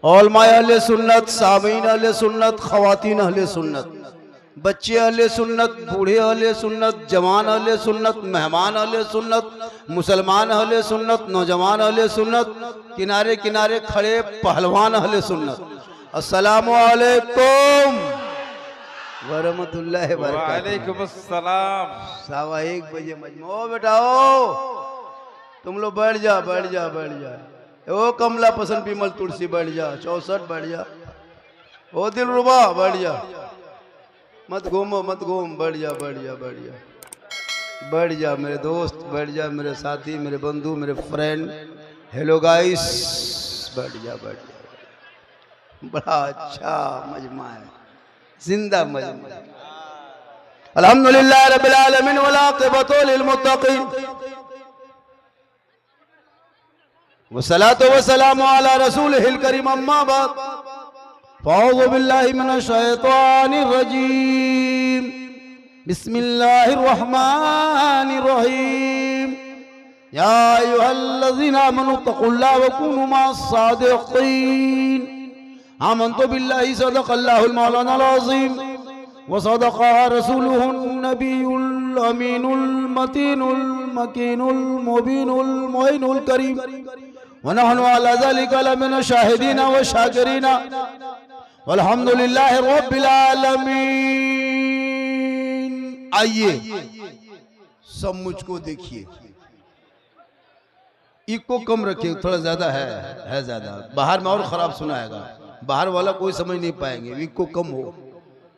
औलमाए अहले सुन्नत, सामीन अहले सुन्नत, खवातीन अहले सुन्नत, बच्चे अहले सुन्नत, बूढ़े अहले सुन्नत, जवान अहले सुन्नत, मेहमान अहले सुन्नत, मुसलमान अहले सुन्नत, नौजवान अहले सुन्नत, किनारे किनारे खड़े पहलवान अहले सुन्नत, अस्सलामु अलैकुम वरहमतुल्लाहि वबरकातुहू। वालेकुम अस्सलाम। 1:15 बजे मजमो बेटाओ, तुम लोग बैठ जा बैठ जा बैठ जा। ओ कमला पसंद पीमल तुलसी बैठ जा, 64 बैठ जा। ओ दिलरुबा बैठ जा, मत घूमो मत घूम, बैठ जा बैठ जा बैठ जा बैठ जा मेरे दोस्त, बैठ जा मेरे साथी, मेरे बंधु, मेरे फ्रेंड। हेलो गाइस, बैठ जा बैठ जा। बड़ा अच्छा मजमा है, जिंदा मजमा। अल्हम्दुलिल्लाह रब्बिल आलमीन वल आक़िबतु लिल मुत्तक़ीन वस्सलातु वस्सलामु अला रसूलिहिल करीम, अम्मा बाद फ़अऊज़ु बिल्लाहि मिनश शैतानिर रजीम, बिस्मिल्लाहिर रहमानिर रहीम। या अय्युहल्लज़ीना आमनू तक़ुल्लाह व कूनू मअस सादिक़ीन। आमन्तु बिल्लाहि सदक़ल्लाहुल मौलानाल अज़ीम व सदक़ा रसूलुहुन नबियुल अमीनुल मतीनुल मकीनुल मुबीनुल मुइनुल करीम व नहनु अला ज़ालिका लमिन शाहिदीन व शाकिरीन वल्हम्दुलिल्लाहि रब्बिल आलमीन। आइए सब मुझको देखिए, इको कम रखिए, थोड़ा ज्यादा है ज्यादा। बाहर में और खराब सुनाएगा, बाहर वाला कोई समझ नहीं पाएंगे। विको कम हो,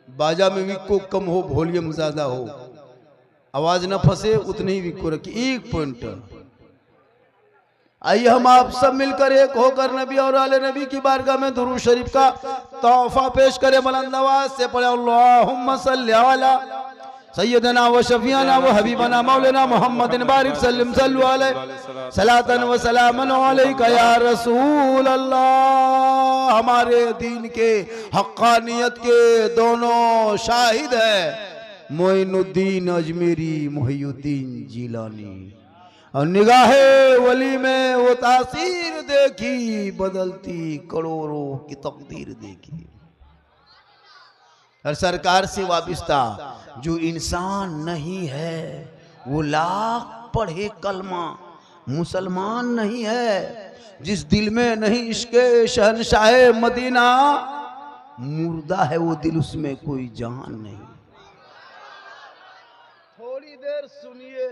बाजा में विको कम हो, वॉल्यूम ज्यादा हो, आवाज ना फंसे, उतने ही विको रखिए। 1 पॉइंट। आइए हम आप सब मिलकर एक होकर नबी और आले नबी की बारगाह में दुरूद शरीफ का तोहफा पेश करें। बुलंद आवाज से पढ़े अल्लाहुम्मा सल्ली अला सय्यदना व शफीना व हबीबना मौलाना मुहम्मदिन बारिक सल्लम सल्लु अलैहि सलातन व सलामन अलैका या रसूल अल्लाह। हमारे दीन के हक्कानियत के दोनों शाहिद है, मोइनुद्दीन अजमेरी, मुहियुद्दीन जिलानी। और निगाहे वली में वो तासीर देखी, बदलती करोड़ों की तकदीर देखी। और सरकार से वाबिस्ता जो इंसान नहीं है वो लाख पढ़े कलमा मुसलमान नहीं है। जिस दिल में नहीं इश्क़े शहनशाह मदीना, मुर्दा है वो दिल, उसमें कोई जान नहीं। थोड़ी देर सुनिए,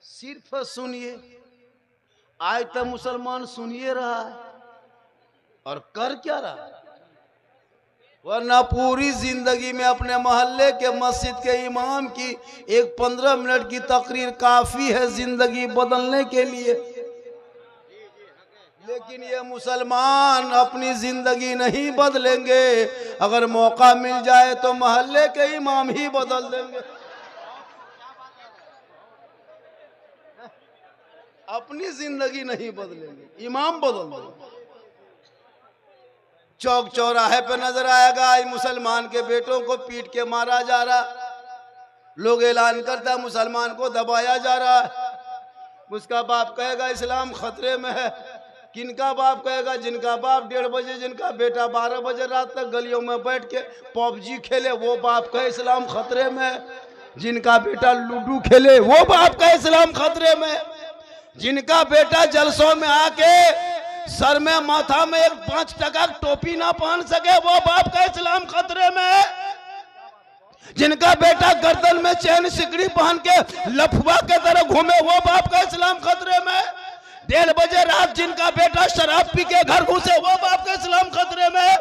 सिर्फ सुनिए। आज तक मुसलमान सुनिए रहा है और कर क्या रहा है, वरना पूरी जिंदगी में अपने मोहल्ले के मस्जिद के इमाम की एक 15 मिनट की तकरीर काफी है जिंदगी बदलने के लिए। लेकिन ये मुसलमान अपनी जिंदगी नहीं बदलेंगे। अगर मौका मिल जाए तो मोहल्ले के इमाम ही बदल देंगे, अपनी जिंदगी नहीं बदलेंगे, इमाम बदल देंगे। चौक चौराहे पे नजर आएगा आज मुसलमान के बेटों को पीट के मारा जा रहा, लोग ऐलान करता है मुसलमान को दबाया जा रहा है। उसका बाप कहेगा इस्लाम खतरे में है। किनका बाप कहेगा? जिनका बाप 1:30 बजे, जिनका बेटा 12 बजे रात तक गलियों में बैठ के पबजी खेले, वो बाप कहे इस्लाम खतरे में है। जिनका बेटा लूडो खेले, वो बाप कहे इस्लाम खतरे में। जिनका बेटा जलसों में आके सर में माथा में एक 5 टका टोपी ना पहन सके, वो बाप का इस्लाम खतरे में। जिनका बेटा गर्दन में चैन सिकड़ी पहन के लफुआ के तरह घूमे, वो बाप का इस्लाम खतरे में। 1:30 बजे रात जिनका बेटा शराब पी के घर घुसे, वो बाप का इस्लाम खतरे में।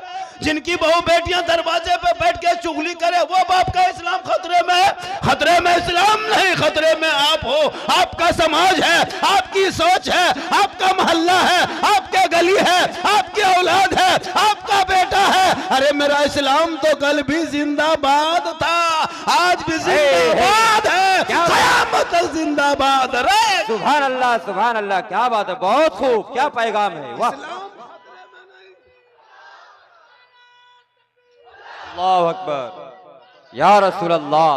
जिनकी बहू बेटियां दरवाजे पे बैठ के चुगली करे, वो बाप का इस्लाम खतरे में। खतरे में इस्लाम नहीं, खतरे में आप हो। आपका समाज है, आपकी सोच है, आपका मोहल्ला है, आपके गली है, आपकी औलाद है, आपका बेटा है। अरे मेरा इस्लाम तो कल भी जिंदाबाद था, आज भी जिंदाबाद है, क़यामत तक जिंदाबाद रहे। सुभान अल्लाह, क्या बात है, बहुत खूब, क्या पैगाम है, वाह। अल्लाहु अकबर, या रसूल अल्लाह,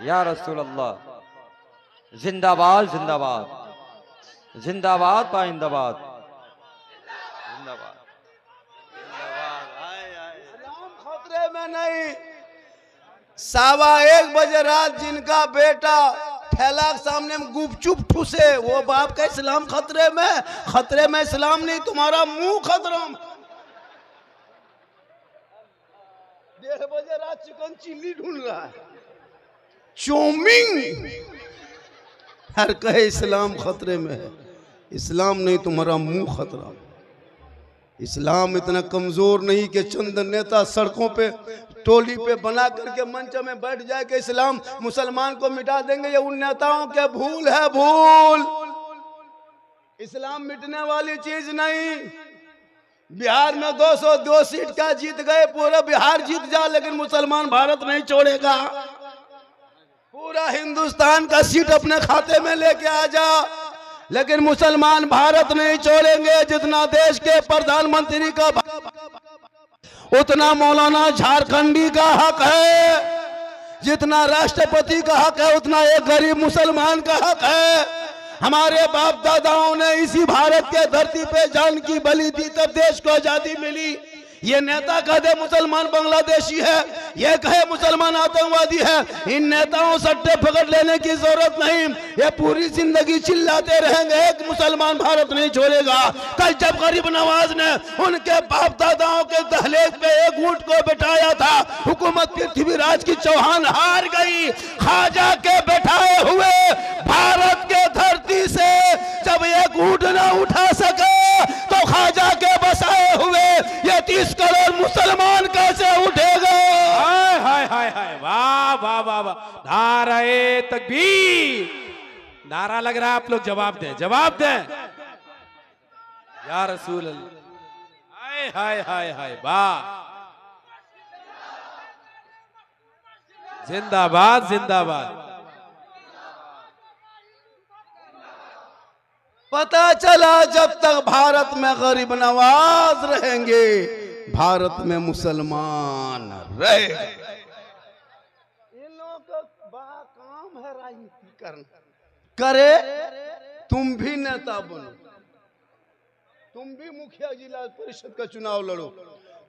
या रसूल अल्लाह। जिंदाबाद जिंदाबाद, जिंदाबाद पाइंदाबाद, जिंदाबाद इस्लाम खतरे में नहीं। 1:15 बजे रात जिनका बेटा ठेला के सामने में गुपचुप ठुसे, वो बाप का इस्लाम खतरे में? खतरे में इस्लाम नहीं, तुम्हारा मुंह खतरा में। 1:30 बजे रात चिकन चिल्ली ढूंढ रहा है, चौमिंग, हर कहे इस्लाम खतरे में है। इस्लाम नहीं, तुम्हारा मुंह खतरा में। इस्लाम इतना कमजोर नहीं कि चंद नेता सड़कों पे टोली पे बना करके मंच में बैठ जाए कि इस्लाम मुसलमान को मिटा देंगे। ये उन नेताओं के भूल है, भूल। इस्लाम मिटने वाली चीज नहीं। बिहार में 202 सीट का जीत गए, पूरा बिहार जीत जा, लेकिन मुसलमान भारत नहीं छोड़ेगा। पूरा हिंदुस्तान का सीट अपने खाते में लेके आ जा, लेकिन मुसलमान भारत नहीं छोड़ेंगे। जितना देश के प्रधानमंत्री का उतना मौलाना झारखंडी का हक है, जितना राष्ट्रपति का हक है उतना एक गरीब मुसलमान का हक है। हमारे बाप दादाओं ने इसी भारत के धरती पे जान की बलि दी, तब देश को आजादी मिली। ये नेता कहे मुसलमान बांग्लादेशी है, ये कहे मुसलमान आतंकवादी है, इन नेताओं सट्टे पकड़ लेने की जरूरत नहीं। ये पूरी जिंदगी चिल्लाते रहेंगे, एक मुसलमान भारत नहीं छोड़ेगा। कल जब गरीब नवाज ने उनके बाप दादाओं के दहलीज पे एक ऊंट को बिठाया था, हुकूमत पृथ्वीराज की चौहान हार गई। खाजा के बैठाए हुए भारत के धरती से जब एक ऊंट न उठा सके, तो खाजा के बसाए हुए ये 30 करोड़ मुसलमान कैसे उठेगा? हाय हाय हाय हाय, वाह वाह वाह वाह, नारे तकबीर, नारा लग रहा है। आप लोग जवाब दें, जवाब दें या रसूल अल्लाह। हाय हाय हाय हाय, वाह, जिंदाबाद जिंदाबाद। पता चला जब तक भारत में गरीब नवाज रहेंगे, भारत में मुसलमान रहे। इन लोगों का बड़ा काम है राजनीति करना। करे, तुम भी नेता बनो, तुम भी मुखिया जिला परिषद का चुनाव लड़ो,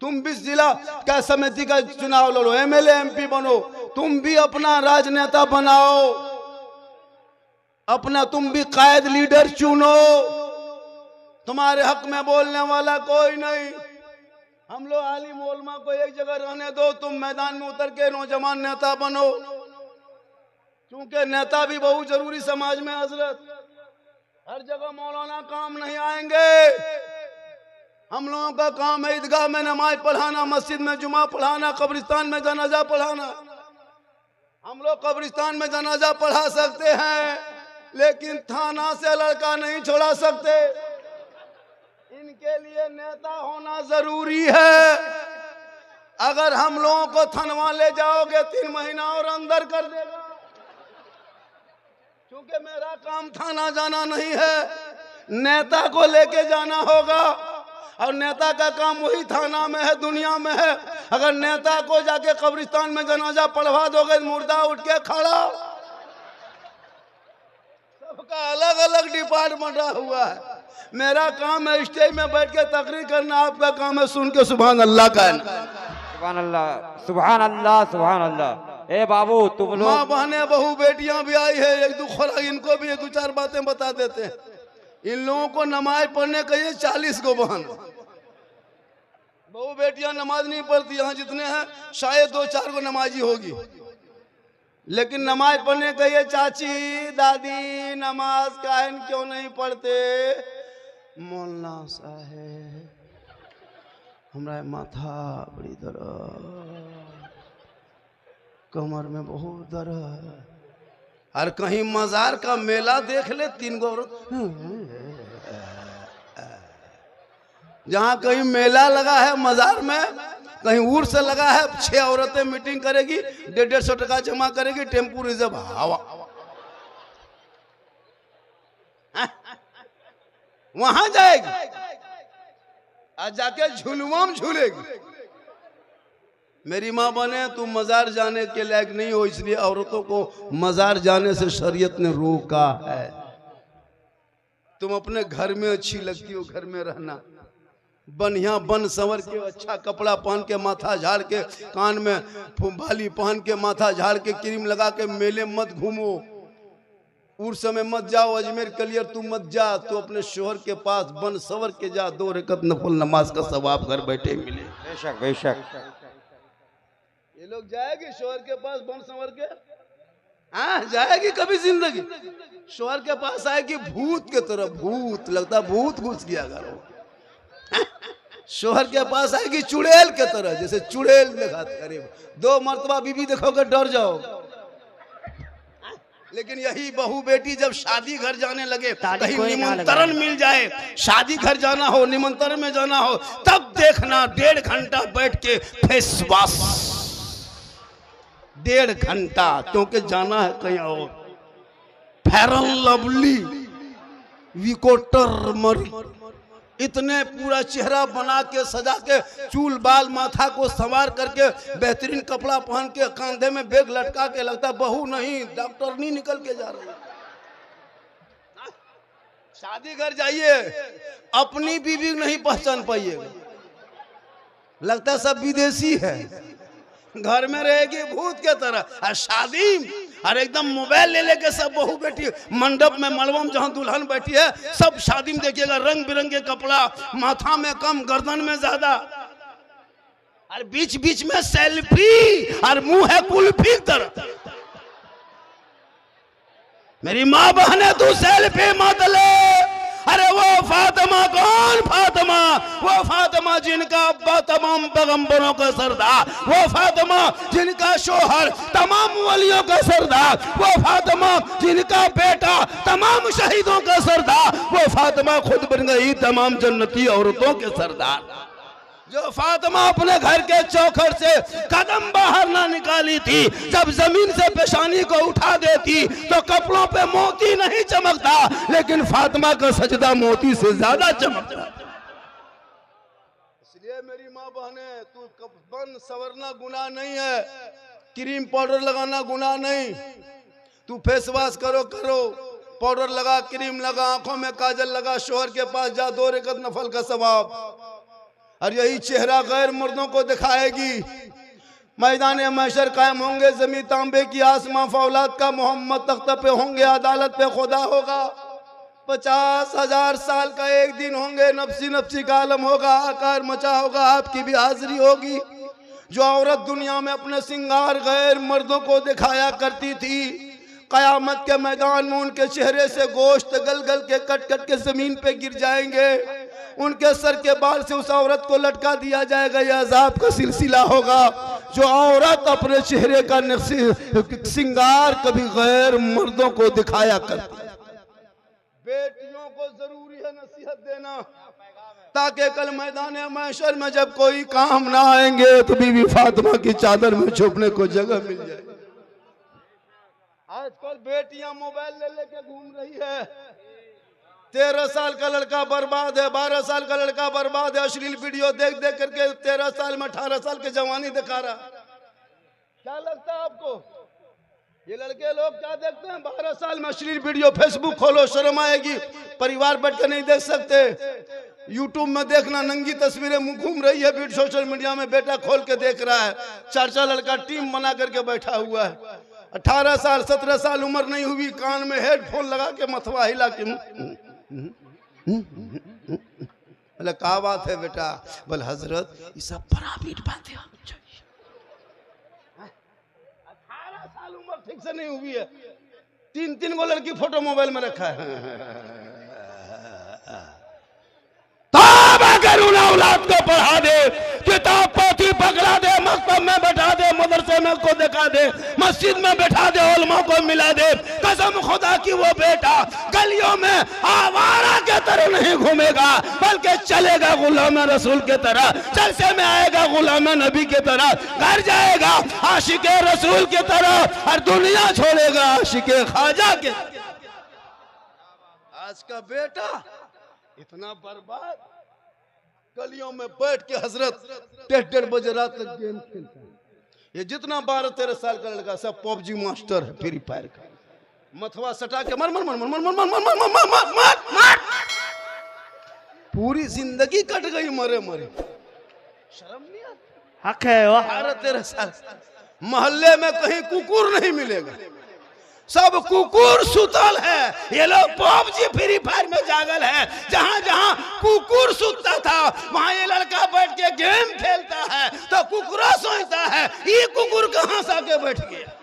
तुम भी जिला का समिति का चुनाव लड़ो, एमएलए एमपी बनो, तुम भी अपना राजनेता बनाओ, अपना तुम भी कायद लीडर चुनो। तुम्हारे हक में बोलने वाला कोई नहीं। हम लोग आलिम उलमा को एक जगह रहने दो, तुम मैदान में उतर के नौजवान नेता बनो, क्योंकि नेता भी बहुत जरूरी समाज में। हजरत, हर जगह मौलाना काम नहीं आएंगे। हम लोगों का काम है ईदगाह में नमाज पढ़ाना, मस्जिद में जुमा पढ़ाना, कब्रिस्तान में जनाजा पढ़ाना। हम लोग कब्रिस्तान में जनाजा पढ़ा सकते हैं, लेकिन थाना से लड़का नहीं छोड़ा सकते। इनके लिए नेता होना जरूरी है। अगर हम लोगों को थनवा ले जाओगे 3 महीना और अंदर कर देगा, क्योंकि मेरा काम थाना जाना नहीं है, नेता को लेके जाना होगा। और नेता का काम वही थाना में है, दुनिया में है। अगर नेता को जाके कब्रिस्तान में जनाजा पढ़वा दोगे, मुर्दा उठ के खड़ा। सबका अलग अलग डिपार्टमेंट हुआ है। मेरा काम है स्टेज में बैठ के तकरीर करना, आपका काम है सुन के सुभान अल्लाह कहना। सुभान अल्लाह, सुभान अल्लाह, सुभान अल्लाह। ए बाबू, तुम लोग माँ बहने बहू बेटियां भी आई है, एक दो खुराक इनको भी 2-4 बातें बता देते हैं। इन लोगों को नमाज पढ़ने कहिए 40 को बहन। बहू बेटियां नमाज नहीं पढ़ती, यहाँ जितने हैं शायद 2-4 को नमाजी होगी, लेकिन नमाज पढ़ने कहिए चाची दादी नमाज काहे क्यों नहीं पढ़ते? मौलाना साहेब हमारा माथा बड़ी दर्द, कमर में बहुत दर्द। और कहीं मजार का मेला देख ले, 3 गो जहाँ कहीं मेला लगा है मजार में, कहीं उर्स लगा है, 6 औरतें मीटिंग करेगी, 150 टका जमा करेगी, टेम्पू रिजर्व हवा, वहां जाएगी और जाके झुलुआ में झूलेगी। मेरी माँ बने, तुम मजार जाने के लायक नहीं हो, इसलिए औरतों को मजार जाने से शरीयत ने रोका है। तुम अपने घर में अच्छी लगती हो, घर में रहना, बढ़िया बन संवर के अच्छा कपड़ा पहन के माथा झाड़ के कान में बाली पहन के माथा झाड़ के क्रीम लगा के मेले मत घूमो, उस समय मत जाओ, अजमेर कलियर तू मत जा, तो अपने शोहर के पास बन संवर के जा, 2 रकत नफल नमाज का सवाब घर बैठे मिले। बेशक बेशक। ये लोग जाएगी शोहर के पास बन संवर के? हाँ जाएगी कभी जिंदगी? शोहर के पास आएगी भूत के तरह, भूत लगता भूत घुस गया घर। शोहर के पास आएगी चुड़ैल के तरह, जैसे चुड़ैल देखा करे, 2 मर्तबा बीबी देखोगे डर जाओ। लेकिन यही बहू बेटी जब शादी घर जाने लगे, कहीं निमंत्रण मिल जाए, शादी घर जाना हो, निमंत्रण में जाना हो, तब देखना 1.5 घंटा बैठ के फेस वॉश, 1.5 घंटा, क्योंकि जाना है कहीं और। फेयर लवली, विको टर्मरिक, इतने पूरा चेहरा बना के सजा के, चूल बाल माथा को संवार करके, बेहतरीन कपड़ा पहन के, कंधे में बैग लटका के, लगता बहू नहीं डॉक्टर नहीं निकल के जा रही। शादी घर जाइए, अपनी बीवी नहीं पहचान पाइएगा, लगता सब विदेशी है। घर में रहेगी भूत के तरह, और शादी और एकदम मोबाइल ले लेके सब बहू बैठी मंडप में, मलबा में जहां दुल्हन बैठी है, सब शादी में देखिएगा रंग बिरंगे कपड़ा, माथा में कम गर्दन में ज्यादा, और बीच बीच में सेल्फी, और मुंह है कुल्फी की तरह। मेरी माँ बहने तू सेल्फी मत ले। अरे वो फातिमा कौन फातिमा? वो फातिमा जिनका अब्बा तमाम पैगंबरों का सरदार, वो फातिमा जिनका शोहर तमाम वलियों का सरदार, वो फातिमा जिनका बेटा तमाम शहीदों का सरदार, वो फातिमा खुद बन गई तमाम जन्नती औरतों के सरदार। जो फातिमा अपने घर के चौखट से कदम बाहर ना निकाली थी, जब जमीन से पेशानी को उठा देती तो कपड़ों पे मोती नहीं चमकता, लेकिन फातिमा का सजदा मोती से ज्यादा चमकता। इसलिए मेरी माँ बहने, तू बन संवरना गुनाह नहीं है, क्रीम पाउडर लगाना गुनाह नहीं, तू फेस वॉश करो, पाउडर लगा, क्रीम लगा, आंखों में काजल लगा, शोहर के पास जा, 2 रकत नफल का सवाब। और यही चेहरा गैर मर्दों को दिखाएगी। मैदान महशर कायम होंगे, जमी तांबे की, आसमां फौलाद का, मोहम्मद तख्त पे होंगे, अदालत पे खुदा होगा, 50,000 साल का एक दिन होंगे, नफ्सी नफ्सी का आलम होगा, आकार मचा होगा, आपकी भी हाजिरी होगी। जो औरत दुनिया में अपने सिंगार गैर मर्दों को दिखाया करती थी, कयामत के मैदान में उनके चेहरे से गोश्त गल गल के कट कट के जमीन पे गिर जाएंगे, उनके सर के बाल से उस औरत को लटका दिया जाएगा। यह अजाब का सिलसिला होगा। जो औरत अपने चेहरे का सिंगार कभी गैर मर्दों को दिखाया करती। बेटियों को जरूरी है नसीहत देना, ताकि कल मैदान महशर में जब कोई काम ना आएंगे तो बीवी फातिमा की चादर में छुपने को जगह मिल जाए। आजकल बेटियां मोबाइल ले लेके घूम रही है, 13 साल का लड़का बर्बाद है, 12 साल का लड़का बर्बाद है, अश्लील वीडियो देख देख करके 13 साल में 18 साल की जवानी दिखा रहा। क्या लगता है आपको ये लड़के लोग क्या देखते हैं? 12 साल में अश्लील वीडियो, फेसबुक खोलो शर्म आएगी, परिवार बैठ कर नहीं देख सकते। यूट्यूब में देखना, नंगी तस्वीरें घूम रही है, सोशल मीडिया में बेटा खोल के देख रहा है, 4 लड़का टीम बना करके बैठा हुआ है। 18 साल 17 साल उम्र नहीं हुई, कान में हेडफोन लगा के मथवा हिला के, बोले क्या बात है बेटा? बोले हजरत ये सब पराबीट बातें होनी चाहिए। 18 साल उम्र ठीक से नहीं हुई है, 3 गो लड़की फोटो मोबाइल में रखा है। तब अगर उन औलाद को पढ़ा दे, किताब पोथी पकड़ा दे, मकतब में बैठा दे, मदरसे में को दिखा दे, मस्जिद में बैठा दे, उलमा को मिला दे, कसम खुदा की वो बेटा गलियों में आवारा के तरह नहीं घूमेगा, बल्कि चलेगा गुलाम रसूल के तरह, जलसे में आएगा गुलाम नबी के तरह, घर जाएगा आशिक रसूल के तरह, और दुनिया छोड़ेगा आशिक ख्वाजा के। आज का बेटा इतना बर्बाद, गलियों में बैठ के हजरत 1:30 बजे रात तक गेम खेलता है। ये जितना 12-13 साल का लड़का सब पबजी मास्टर है, फ्री फायर का, मथवा सटा के मर मर मर मर मर मर मर मर मर मर मर मर, पूरी जिंदगी कट गई मरे मरे, शर्म नहीं आता? हक है वाह। 12-13 साल मोहल्ले में कहीं कुकुर नहीं मिलेगा, सब कुकुर सुतल है। ये लोग पबजी फ्री फायर में जागल है। जहां जहां कुकुर सुतता था वहां ये लड़का बैठ के गेम खेलता है तो कुकुरा सोचता है ये कुकुर कहां से आके बैठ गया।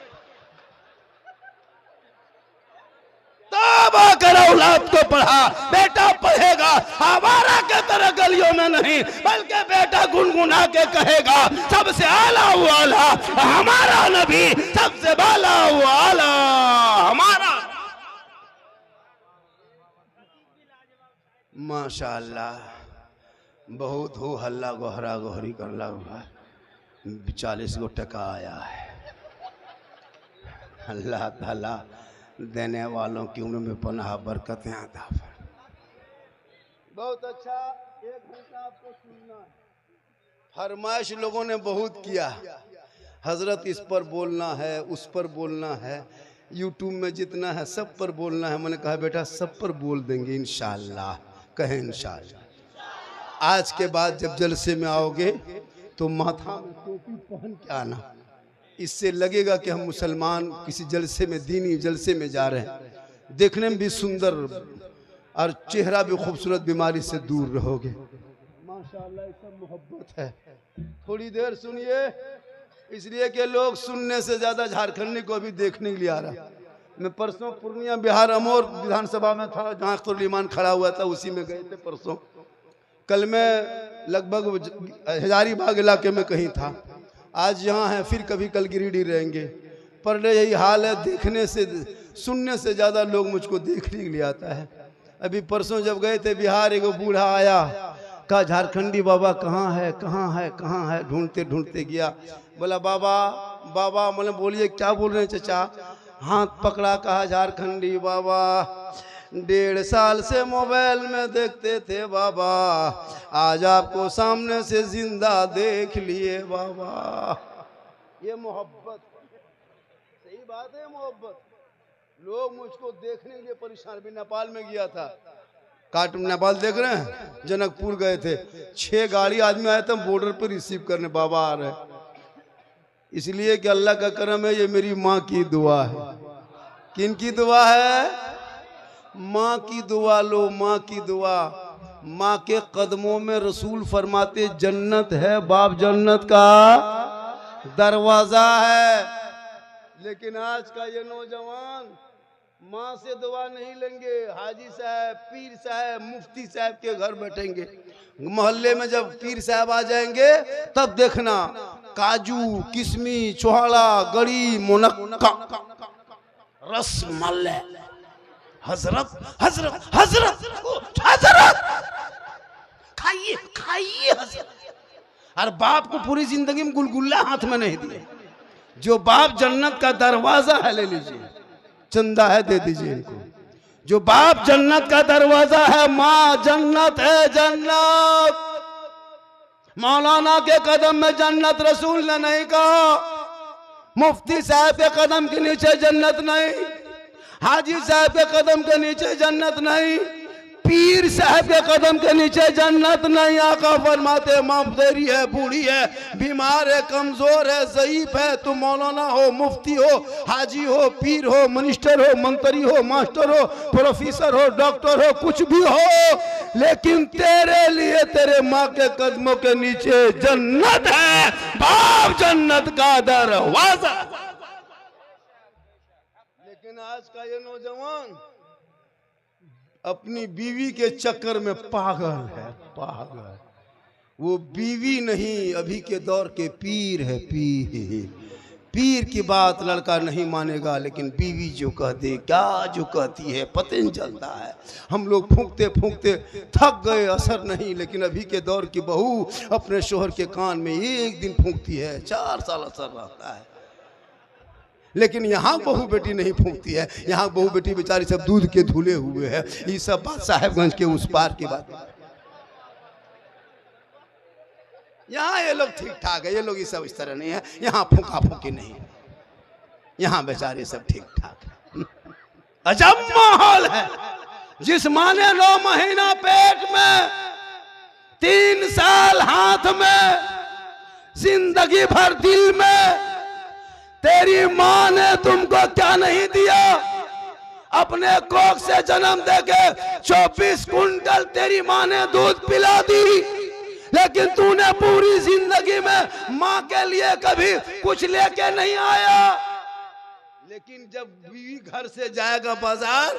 तब आकर औलाद को पढ़ा, बेटा पढ़ेगा हमारा के तरह गलियों में नहीं, बल्कि बेटा गुनगुना के कहेगा सबसे आला वाला हमारा नबी, सबसे बाला वाला हमारा। माशाअल्लाह, बहुत हो हल्ला गोहरा गोहरी करला हुआ, 40 गो टका आया है। अल्लाह ताला देने वालों की उम्र में पनाह बरकतें अता फरमाए। बहुत अच्छा, 1 घंटा आपको सुनना है। फरमाइश लोगों ने बहुत किया, हजरत इस पर बोलना है, उस पर बोलना है, यूट्यूब में जितना है सब पर बोलना है। मैंने कहा बेटा सब पर बोल देंगे इंशाअल्लाह, कहें इंशाअल्लाह। आज के बाद जब जलसे में आओगे तो माथा में टोपी पहन के आना, इससे लगेगा कि हम मुसलमान किसी जलसे में, दीनी जलसे में जा रहे हैं। देखने में भी सुंदर और चेहरा भी खूबसूरत, बीमारी से दूर रहोगे। माशाअल्लाह, सब मोहब्बत है। थोड़ी देर सुनिए, इसलिए कि लोग सुनने से ज्यादा झारखंडी को अभी देखने के लिए आ रहा। मैं परसों पूर्णिया बिहार अमोर विधानसभा में था, जहाँ अख्तरुल खाड़ा हुआ था, उसी में गए थे परसों। कल मैं लगभग हजारीबाग इलाके में कहीं था, आज यहाँ है, फिर कभी कल गिरिडीह रहेंगे। पर यही हाल है, देखने से सुनने से ज़्यादा लोग मुझको देखने के लिए आता है। अभी परसों जब गए थे बिहार, एगो बूढ़ा आया, कहा झारखंडी बाबा कहाँ है, कहाँ है, कहाँ है, ढूंढते ढूंढते गया। बोला बाबा बाबा, मैंने बोलिए क्या बोल रहे हैं चचा? हाथ पकड़ा, कहा झारखंडी बाबा, 1.5 साल से मोबाइल में देखते थे बाबा, आज आपको सामने से जिंदा देख लिए बाबा। ये मोहब्बत, सही बात है मोहब्बत। लोग मुझको देखने के लिए परेशान। भी नेपाल में गया था, नेपाल देख रहे हैं, जनकपुर गए थे, 6 गाड़ी आदमी आए थे बॉर्डर पर रिसीव करने, बाबा आ रहे। इसलिए कि अल्लाह का करम है, ये मेरी माँ की दुआ है। किन की दुआ है? माँ की दुआ लो, माँ की दुआ। माँ के कदमों में रसूल फरमाते जन्नत है, बाप जन्नत का दरवाजा है। लेकिन आज का ये नौजवान माँ से दुआ नहीं लेंगे, हाजी साहब, पीर साहब, मुफ्ती साहब के घर बैठेंगे। मोहल्ले में जब पीर साहब आ जाएंगे तब देखना काजू, किशमी, चोहाड़ा, गड़ी, मुनक्का, रसमलाई, हजरत हजरत हजरत हजरत, खाइए खाइए हजरत। और बाप को पूरी जिंदगी में गुलगुल्ला हाथ में नहीं दिए। जो बाप जन्नत का दरवाजा है, ले लीजिए, चंदा है दे दीजिए इनको। जो बाप जन्नत का दरवाजा है, माँ जन्नत है, जन्नत। मौलाना के कदम में जन्नत रसूल ने नहीं कहा, मुफ्ती साहब के कदम के नीचे जन्नत नहीं, हाजी साहब के कदम के नीचे जन्नत नहीं, पीर साहब के कदम के नीचे जन्नत नहीं। आका फरमाते माँ तेरी है, बूढ़ी है, बीमार है, कमजोर है, ज़ईफ है, तुम मौलाना हो, मुफ्ती हो, हाजी हो, पीर हो, मिनिस्टर हो, मंत्री हो, मास्टर हो, प्रोफेसर हो, डॉक्टर हो, कुछ भी हो, लेकिन तेरे लिए तेरे माँ के कदमों के नीचे जन्नत है, बाप जन्नत का दरवाजा। लेकिन आज का ये नौजवान अपनी बीवी के चक्कर में पागल है, पागल। वो बीवी नहीं, अभी के दौर के पीर है, पीर। पीर की बात लड़का नहीं मानेगा, लेकिन बीवी जो कह दे, क्या जो कहती है पता नहीं चलता है। हम लोग फूंकते फूंकते थक गए, असर नहीं। लेकिन अभी के दौर की बहू अपने शोहर के कान में 1 दिन फूंकती है, 4 साल असर रहता है। लेकिन यहाँ बहू बेटी नहीं फूंकती है। यहाँ बहू बेटी बेचारी सब दूध के धुले हुए है। ये सब बात साहेबगंज के उस पार की बात है। यहाँ ये लोग ठीक ठाक है, ये लोग ये सब इस तरह नहीं है। यहाँ फूंका फूंकी नहीं, यहाँ बेचारे सब ठीक ठाक है। अजब माहौल है। जिस माँ ने 9 महीना पेट में 3 साल हाथ में, जिंदगी भर दिल में। तेरी माँ ने तुमको क्या नहीं दिया? अपने कोख से जन्म देके 24 कुंटल तेरी माँ ने दूध पिला दी, लेकिन तूने पूरी जिंदगी में माँ के लिए कभी कुछ लेके नहीं आया। लेकिन जब बीवी घर से जाएगा बाजार,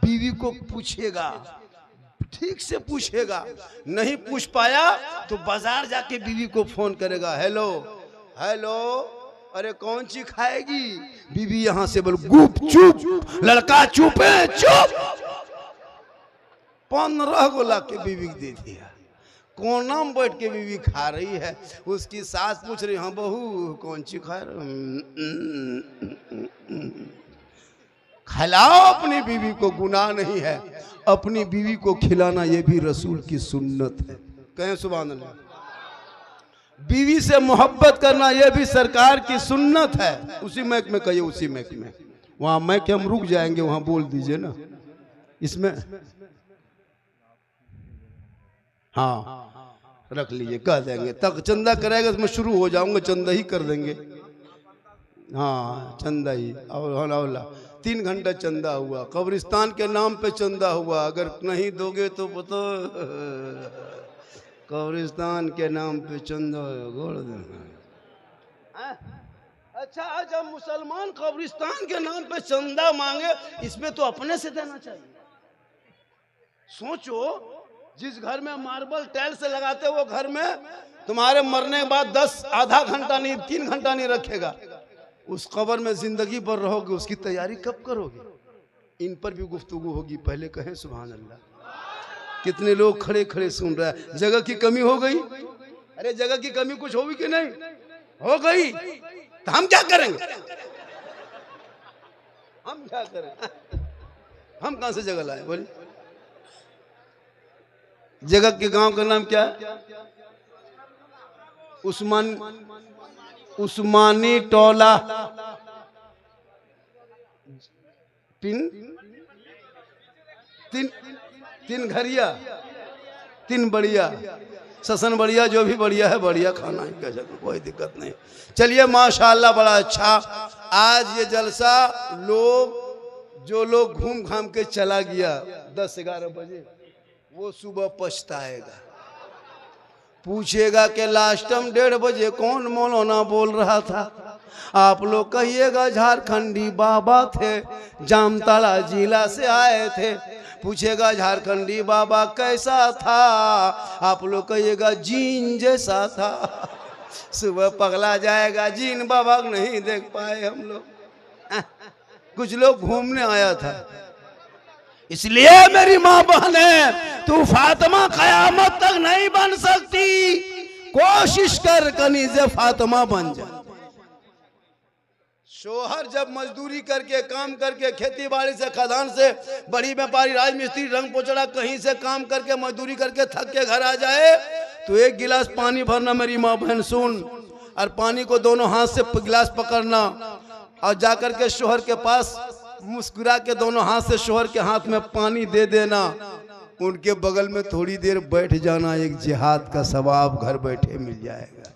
बीवी को पूछेगा, ठीक से पूछेगा। नहीं पूछ पाया तो बाजार जाके बीवी को फोन करेगा, हेलो हेलो, अरे कौन सी खाएगी? बीवी यहां से बोल गुप चुप, लड़का चुप है, चुप। 15 को ला के बीवी दे दिया। कोना में बैठ के बीवी खा रही है। उसकी सास पूछ रही, हाँ बहू कौन सी खा रही? खिलाओ अपनी बीवी को, गुनाह नहीं है। अपनी बीवी को खिलाना ये भी रसूल की सुन्नत है। कहें सुभान अल्लाह। बीवी से मोहब्बत करना ये भी सरकार की सुन्नत है। उसी मैक में कहिए, उसी मैक में। वहां मैक हम रुक जाएंगे, वहां बोल दीजिए ना। इसमें हाँ रख लीजिए, कह देंगे। तक चंदा करेगा तो मैं शुरू हो जाऊंगा, चंदा ही कर देंगे। हाँ चंदा ही। और 3 घंटा चंदा हुआ, कब्रिस्तान के नाम पे चंदा हुआ। अगर नहीं दोगे तो पता, कब्रिस्तान के नाम पे चंदा गोड़ देना। अच्छा, जब मुसलमान कब्रिस्तान के नाम पे चंदा मांगे, इसमें तो अपने से देना चाहिए। सोचो, जिस घर में मार्बल टाइल्स लगाते हो, वो घर में तुम्हारे मरने के बाद 10 आधा घंटा नहीं 3 घंटा नहीं रखेगा। उस कब्र में जिंदगी भर रहोगे, उसकी तैयारी कब करोगे? इन पर भी गुफ्तगू होगी। पहले कहें सुभान अल्लाह। कितने लोग खड़े खड़े सुन रहे हैं। जगह की कमी हो गई? अरे जगह की कमी कुछ होगी कि नहीं? हो गई तो हम क्या करेंगे? हम क्या करें? हम कहां से जगह लाए? बोलिए। जगह के गांव का नाम क्या है? उस्मानी टोला। तीन घरिया, 3 बढ़िया, ससन बढ़िया, जो भी बढ़िया है, बढ़िया खाना है, कैसा कोई दिक्कत नहीं। चलिए माशाल्लाह, बड़ा अच्छा। आज ये जलसा जो लोग घूम घाम के चला गया 10-11 बजे, वो सुबह पछताएगा। पूछेगा कि लास्ट टाइम 1:30 बजे कौन मौलाना बोल रहा था? आप लोग कहिएगा झारखंडी बाबा थे, जामताड़ा जिला से आए थे। पूछेगा झारखंडी बाबा कैसा था? आप लोग कहिएगा जीन जैसा था। सुबह पगला जाएगा, जीन बाबा को नहीं देख पाए हम लोग। कुछ लोग घूमने आया था। इसलिए मेरी माँ बहने, तू फातिमा कयामत तक नहीं बन सकती। कोशिश कर कनीज़े फातिमा बन जा। शोहर जब मजदूरी करके, काम करके, खेती बाड़ी से, खदान से, बड़ी व्यापारी, राजमिस्त्री, रंग पोचड़ा, कहीं से काम करके, मजदूरी करके थक के घर आ जाए, तो 1 गिलास पानी भरना मेरी माँ बहन सुन, और पानी को दोनों हाथ से गिलास पकड़ना, और जाकर के शोहर के पास मुस्कुरा के दोनों हाथ से शोहर के हाथ में पानी दे देना। उनके बगल में थोड़ी देर बैठ जाना। एक जिहाद का सवाब घर बैठे मिल जाएगा।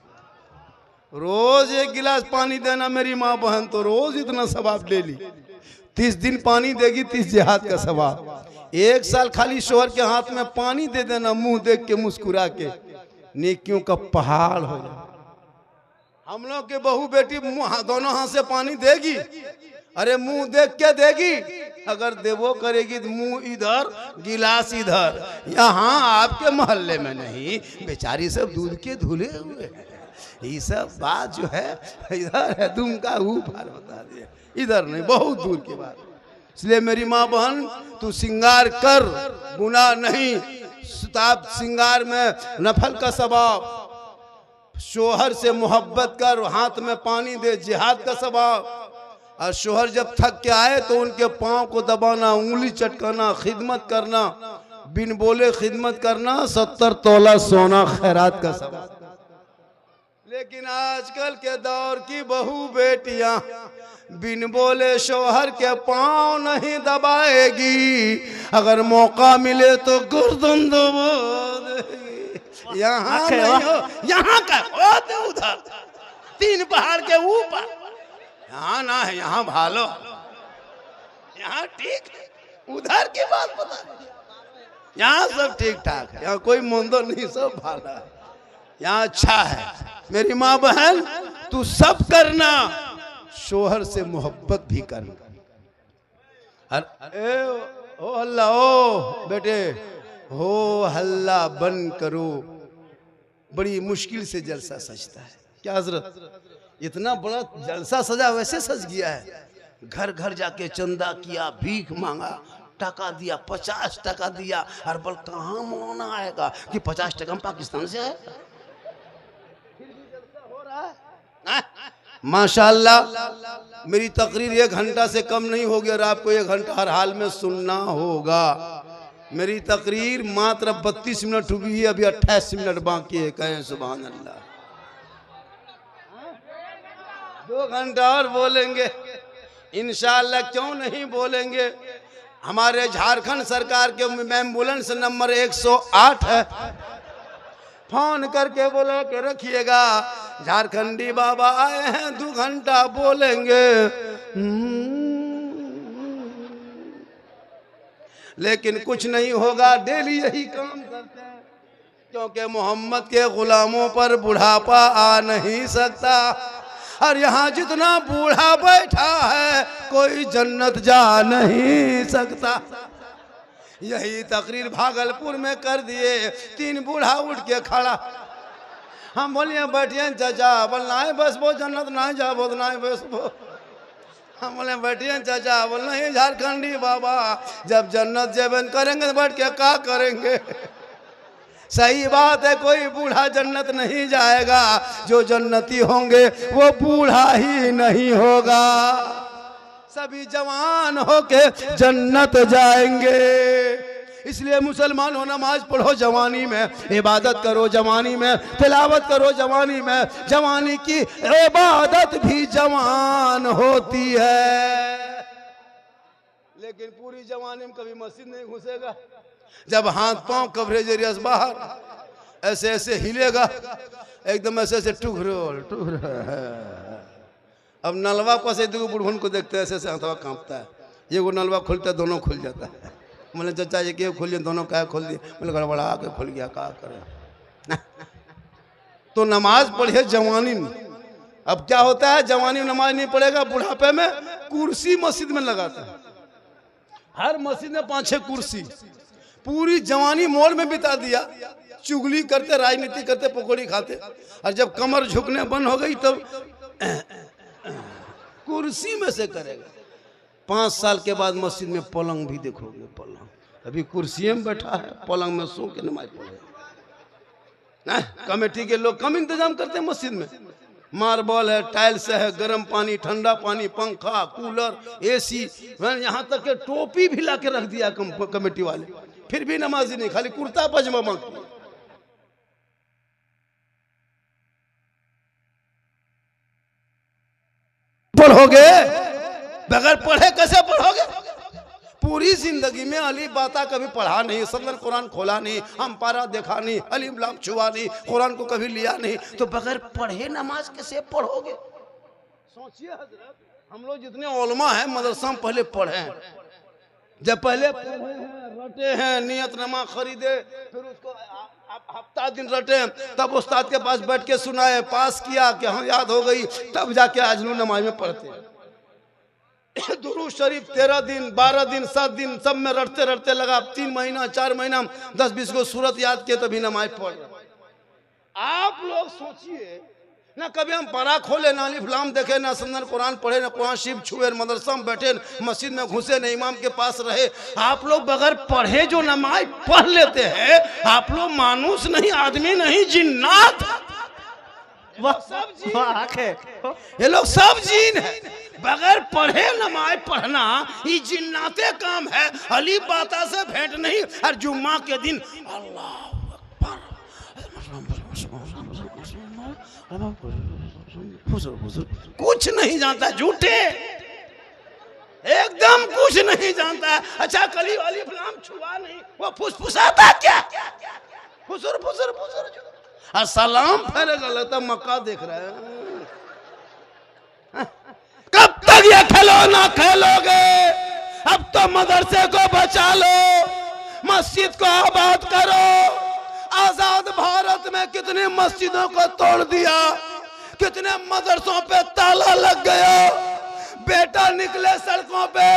रोज 1 गिलास पानी देना मेरी माँ बहन, तो रोज इतना सवाब ले ली। 30 दिन पानी देगी, 30 जिहाद का सवाब। 1 साल खाली शोहर के हाथ में पानी दे देना, मुंह देख के मुस्कुरा के, नेकियों का पहाड़ हो जाए। हम लोग के बहू बेटी दोनों हाथ से पानी देगी, अरे मुंह देख के देगी। अगर देवो करेगी तो मुंह इधर, गिलास इधर। यहाँ आपके मोहल्ले में नहीं, बेचारी सब दूध के धुले हुए हैं। ये सब बात जो है इधर है, तुम का ऊपर बता दिया, इधर नहीं, बहुत दूर की बात। इसलिए मेरी माँ बहन, तू श्रृंगार कर, गुनाह नहीं। सुताब श्रृंगार में नफल का सवाब। शोहर से मोहब्बत कर, हाथ में पानी दे, जिहाद का सवाब। और शोहर जब थक के आए तो उनके पाँव को दबाना, उंगली चटकाना, खिदमत करना, बिन बोले खिदमत करना, 70 तोला सोना खैरात का सवाब। लेकिन आजकल के दौर की बहू बेटियां बिन बोले शोहर के पाँव नहीं दबाएगी। अगर मौका मिले तो गर्दन दबा देगी। यहाँ नहीं हो, यहाँ का ओ तो उधर 3 पहाड़ के ऊपर, यहाँ ना है, यहाँ भालो, यहाँ ठीक है, उधर की बात पता नहीं। यहाँ सब ठीक ठाक है, यहाँ कोई मंदो नहीं, सब भाला है, यहाँ अच्छा है। मेरी माँ बहन तू सब करना, शोहर से मोहब्बत भी करना। ओ हल्ला ओ बेटे, हो हल्ला बंद करो, बड़ी मुश्किल से जलसा सजता है। क्या हजरत, इतना बड़ा जलसा सजा वैसे सज गया है। घर घर जाके चंदा किया, भीख मांगा, टका दिया, 50 टका दिया, हर बल कहाँ मोना आएगा कि 50 टका पाकिस्तान से आएगा। माशाअल्लाह मेरी तकरीर 1 घंटा से कम नहीं होगी और आपको 1 घंटा हर हाल में सुनना होगा। मेरी तकरीर मात्र 32 मिनट हुई है, अभी 28 मिनट बाकी है। कहें सुभान अल्लाह। 2 घंटा और बोलेंगे इंशाअल्लाह, क्यों नहीं बोलेंगे। हमारे झारखंड सरकार के एम्बुलेंस नंबर 108 है, फोन करके बोला के रखिएगा, झारखंडी बाबा आए हैं, 2 घंटा बोलेंगे। लेकिन कुछ नहीं होगा, डेली यही काम करते हैं, क्योंकि मोहम्मद के गुलामों पर बुढ़ापा आ नहीं सकता। और यहाँ जितना बूढ़ा बैठा है कोई जन्नत जा नहीं सकता। यही तकरीर भागलपुर में कर दिए, 3 बूढ़ा उठ के खड़ा, हम बोलिए बैठिए चाचा, बोलना है बस वो जन्नत ना जा, बोलना है बस वो। हम बोले बैठिए चाचा, बोल नहीं झारखंडी बाबा, जब जन्नत जेबन करेंगे तो बैठ के क्या करेंगे। सही बात है, कोई बूढ़ा जन्नत नहीं जाएगा, जो जन्नती होंगे वो बूढ़ा ही नहीं होगा, सभी जवान होके जन्नत जाएंगे। इसलिए मुसलमान हो, नमाज पढ़ो जवानी में, इबादत करो जवानी में, तिलावत करो जवानी में। जवानी की इबादत भी जवान होती है। लेकिन पूरी जवानी में कभी मस्जिद नहीं घुसेगा। जब हाथ पांव कवरेज एरिया से बाहर ऐसे ऐसे हिलेगा, एकदम ऐसे ऐसे टुकरोल अब नलवा पर से 2 बुढ़वन को देखते हैं, ऐसे ऐसे हाथवा कांपता है। ये वो नलवा खुलता है, दोनों खुल जाता है। बोले चाचा ये क्यों खुल, दोनों क्या खोल दिए। बोले गड़बड़ा के खुल गया, क्या करें। तो नमाज पढ़िए जवानी में। अब क्या होता है, जवानी में नमाज नहीं पढ़ेगा, बुढ़ापे में कुर्सी मस्जिद में लगाता है। हर मस्जिद में 5-6 कुर्सी, पूरी जवानी मॉल में बिता दिया, चुगली करते, राजनीति करते, पकौड़ी खाते। और जब कमर झुकने बंद हो गई तब कुर्सी में से करेगा। 5 साल के बाद मस्जिद में पलंग भी देखोगे, पलंग अभी कुर्सी में बैठा है, पलंग में सो के नमाज पढ़ेगा। कमेटी के लोग कम इंतजाम करते हैं मस्जिद में, मार्बल है, टाइल्स है, गर्म पानी, ठंडा पानी, पंखा, कूलर, एसी, यहाँ तक के टोपी भी ला के रख दिया कमेटी वाले, फिर भी नमाजी नहीं, खाली कुर्ता पजामा मांगते। पढ़ोगे बगैर पढ़े कैसे पढ़ोगे। पूरी जिंदगी में अली बाता कभी पढ़ा नहीं, सल्लल्लाहु कुरान खोला नहीं, हम पारा देखा नहीं, अलीफ लाम छुआ नहीं, कुरान को कभी लिया नहीं, तो बगैर पढ़े नमाज कैसे पढ़ोगे। सोचिए हजरत, हम लोग जितने उलमा हैं मदरसा में पहले पढ़े हैं, जब पहले पढ़े हैं, रटे हैं, नियतनामा खरीदे, फिर उसको हफ्ता दिन रटे, तब उस्ताद के पास बैठ के सुनाए, पास किया कि हाँ याद हो गई, तब जाके आजनू नमाज में पढ़ते हैं। दुरूद शरीफ 13 दिन, 12 दिन, 7 दिन सब में रटते रटते लगा, 3 महीना 4 महीना 10-20 को सूरत याद किए तभी नमाज पढ़। आप लोग सोचिए ना, कभी हम पढ़ा खोले ना, अलीफ लाम देखे ना, सल्लल्लाहु कुरान पढ़े ना, कुरान शरीफ छुए, मदरसा में बैठे, मस्जिद में घुसे ना, इमाम के पास रहे। आप लोग बगैर पढ़े जो नमाज पढ़ लेते हैं, आप लोग मानुस नहीं, आदमी नहीं, जिन्नात। सब जीन, ये लोग सब जीन है। बगैर पढ़े नमाज पढ़ना ये जिन्नाते काम है। अली बाता से भेंट नहीं। और जुम्मा के दिन अल्लाह कुछ नहीं जानता, झूठे, एकदम कुछ नहीं जानता है। अच्छा कली अलीफ लाम छुआ नहीं, वो फुसफुसाता क्या। फुसुर फुसुर फुसुर और सलाम फेरेगा, लगता मक्का देख रहे हैं। कब तक ये खिलौना खेलोगे? अब तो मदरसे को बचा लो, मस्जिद को आबाद करो। आजाद भारत में कितनी मस्जिदों को तोड़ दिया, कितने मदरसों पे ताला लग गया। बेटा निकले सड़कों पे,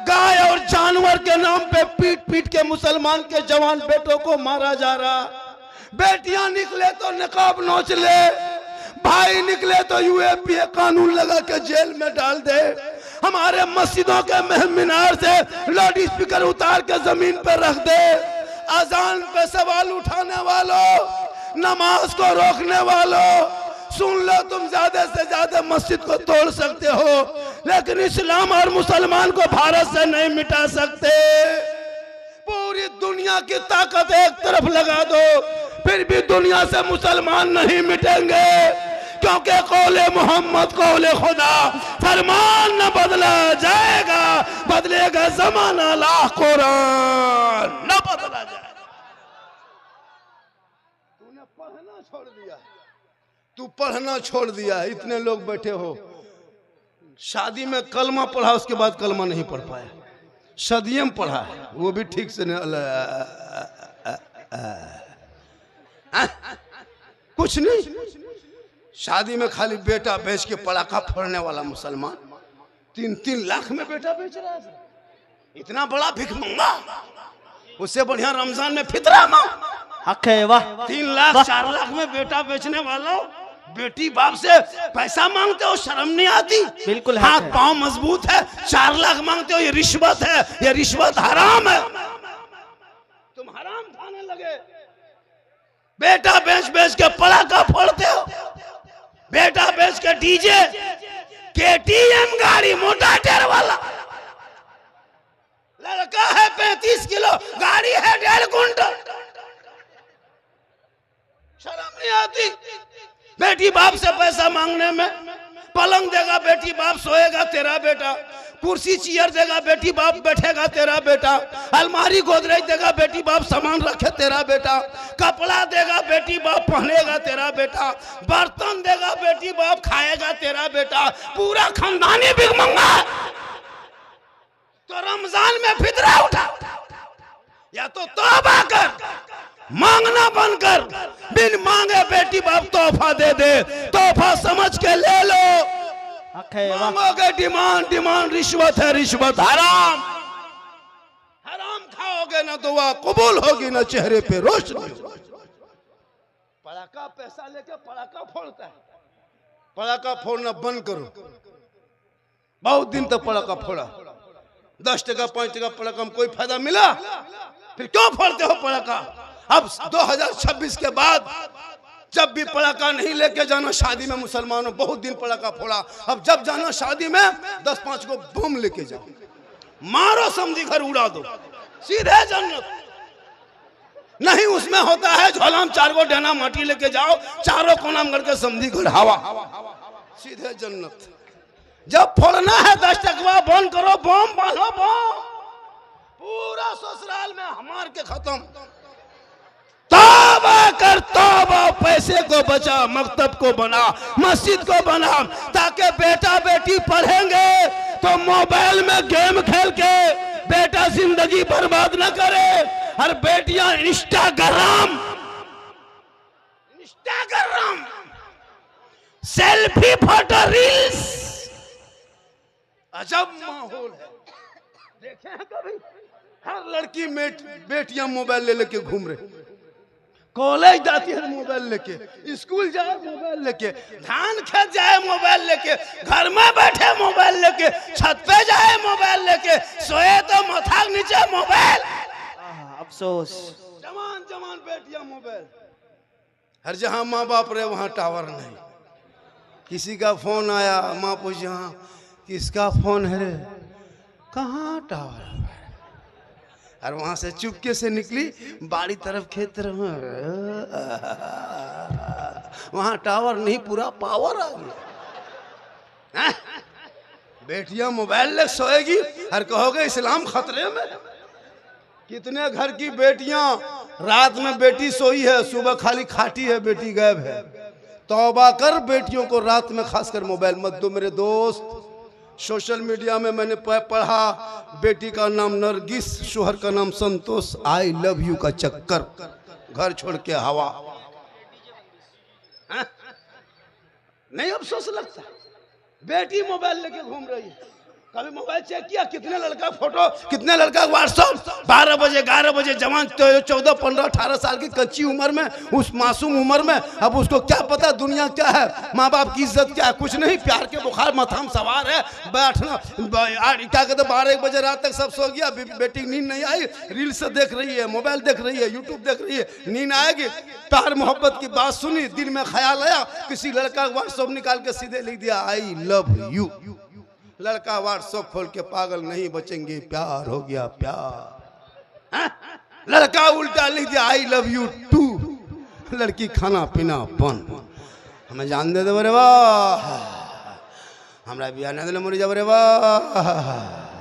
गाय और जानवर के नाम पे पीट पीट के मुसलमान के जवान बेटों को मारा जा रहा। बेटियां निकले तो निकाब नोच ले, भाई निकले तो यूएपीए कानून लगा के जेल में डाल दे। हमारे मस्जिदों के मीनार से लाउड स्पीकर उतार के जमीन पर रख दे। अजान पे सवाल उठाने वालों, नमाज को रोकने वालों, सुन लो, तुम ज्यादा से ज्यादा मस्जिद को तोड़ सकते हो, लेकिन इस्लाम और मुसलमान को भारत से नहीं मिटा सकते। पूरी दुनिया की ताकत एक तरफ लगा दो, फिर भी दुनिया से मुसलमान नहीं मिटेंगे, क्योंकि कौले मोहम्मद कौले खुदा, फरमान न बदला जाएगा, बदलेगा जमाना ला कुरान न बदला जाएगा। तूने पढ़ना छोड़ दिया, तू पढ़ना छोड़ दिया। इतने लोग बैठे हो, शादी में कलमा पढ़ा, उसके बाद कलमा नहीं पढ़ पाया। सदियम पढ़ा है, वो भी ठीक से नहीं। कुछ नहीं, शादी में खाली बेटा बेच के पड़ाका फोड़ने वाला मुसलमान 3-3 लाख में बेटा बेच रहा है। इतना बड़ा भिखमंगा, उससे बढ़िया रमजान में फितरा मां। 3 लाख 4 लाख में बेटा बेचने वालों, बेटी बाप से पैसा मांगते हो, शर्म नहीं आती? बिल्कुल हाथ पांव मजबूत है, 4 लाख मांगते हो, ये रिश्वत है, ये रिश्वत हराम है। तुम हराम खाने लगे। बेटा बेच बेच के पड़ाका फोड़ते हो, बेटा बेच के डीजे, केटीएम गाड़ी, मोटा टायर वाला। लड़का है 35 किलो, गाड़ी है 1.5 कुंटल। शर्म नहीं आती? बेटी बाप से पैसा मांगने में। पलंग देगा बेटी बाप, सोएगा तेरा बेटा। कुर्सी चेयर देगा बेटी बाप, बैठेगा तेरा बेटा। अलमारी गोदरेज देगा बेटी बाप, सामान रखे तेरा बेटा। कपड़ा देगा बेटी बाप, पहनेगा तेरा बेटा। बर्तन देगा बेटी बाप, खाएगा तेरा बेटा। पूरा खानदानी भिखमंगा है। तो रमजान में फितरा उठा, या तो तौबा कर, मांगना बंद कर। बिन मांगे बेटी बाप तोहफा दे दे, तोहफा समझ के ले लो। मांगोगे डिमांड, डिमांड रिश्वत है, रिश्वत हराम। हराम खाओगे ना दुआ कबूल होगी, ना चेहरे पे रोशनी। पड़ाका पैसा लेके पड़ाका फोड़ता है। पड़ाका फोड़ना बंद करो। बहुत दिन तक पड़ाका फोड़ा, 10 टका 5 टका पड़ाका में कोई फायदा मिला? फिर क्यों फोड़ते हो पड़ाका? अब 2026 के बाद जब भी पड़ाका नहीं लेके जाना शादी में। मुसलमानों बहुत दिन पड़ाका फोड़ा, अब जब जाना शादी में 10-5 को बम लेके जाओ, मारो, समझी घर उड़ा दो, सीधे जन्नत। नहीं, उसमें होता है झोला में 4 को डना माटी लेके जाओ, चारों कोना में करके समझी घर हवा, सीधे जन्नत। जब फोड़ना है 10 टकवा बंद करो, बम बांधो, बम पूरा ससुराल में हमार के खत्म। तौबा कर, तौबा। पैसे को बचा, मकतब को बना, मस्जिद को बना, ताकि बेटा बेटी पढ़ेंगे तो मोबाइल में गेम खेल के बेटा जिंदगी बर्बाद न करे। और बेटियां इंस्टाग्राम सेल्फी फोटो रील्स, अजब माहौल है। देखे हैं कभी? हर लड़की बेटियां मोबाइल ले लेके घूम रहे, कॉलेज जाती है मोबाइल लेके, स्कूल जाए मोबाइल लेके, धान खेत जाए मोबाइल लेके, घर में बैठे मोबाइल लेके, छत पे जाए मोबाइल लेके, सोए तो माथा के नीचे मोबाइल। अफसोस, जवान जवान बेटियां मोबाइल। हर जहां माँ बाप रहे वहां टावर नहीं। किसी का फोन आया, माँ पूछी हाँ किसका फोन है रे? कहाँ टावर? और वहां से चुपके से निकली बाड़ी तरफ, खेत तरफ, वहां टावर नहीं, पूरा पावर आ गया। बेटियां मोबाइल ले सोएगी और कहोगे इस्लाम खतरे में। कितने घर की बेटियां रात में बेटी सोई है, सुबह खाली खाटी है, बेटी गायब है। तौबा कर, बेटियों को रात में खासकर मोबाइल मत दो मेरे दोस्त। सोशल मीडिया में मैंने पढ़ा, बेटी का नाम नरगिस, शोहर का नाम संतोष, आई लव यू का चक्कर, घर छोड़ के हवा। हाँ? नहीं अफसोस लगता, बेटी मोबाइल लेके घूम रही है। कभी मोबाइल चेक किया कितने लड़का फोटो, कितने लड़का व्हाट्सएप, 12 बजे 11 बजे, जवान 14 15 18 साल की कच्ची उम्र में, उस मासूम उम्र में, अब उसको क्या पता दुनिया क्या है, माँ बाप की इज्जत क्या है, कुछ नहीं। प्यार के बुखार मथाम सवार है, बैठना क्या कहते 12-1 बजे रात तक सब सो गया, बेटी नींद नहीं आई, रील्स देख रही है, मोबाइल देख रही है, यूट्यूब देख रही है, नींद आएगी। प्यार मोहब्बत की बात सुनी, दिल में ख्याल आया, किसी लड़का व्हाट्सएप निकाल के सीधे लिख दिया आई लव यू। लड़का व्हाट्सएप खोल के पागल नहीं बचेंगे, प्यार हो गया प्यार। हाँ? लड़का उल्टा लिख दिया आई लव यू टू। लड़की खाना पीना बंद, हमें जान दे दे बरे वाह, हमरा बिया न दिले मरी जाब रे वाह,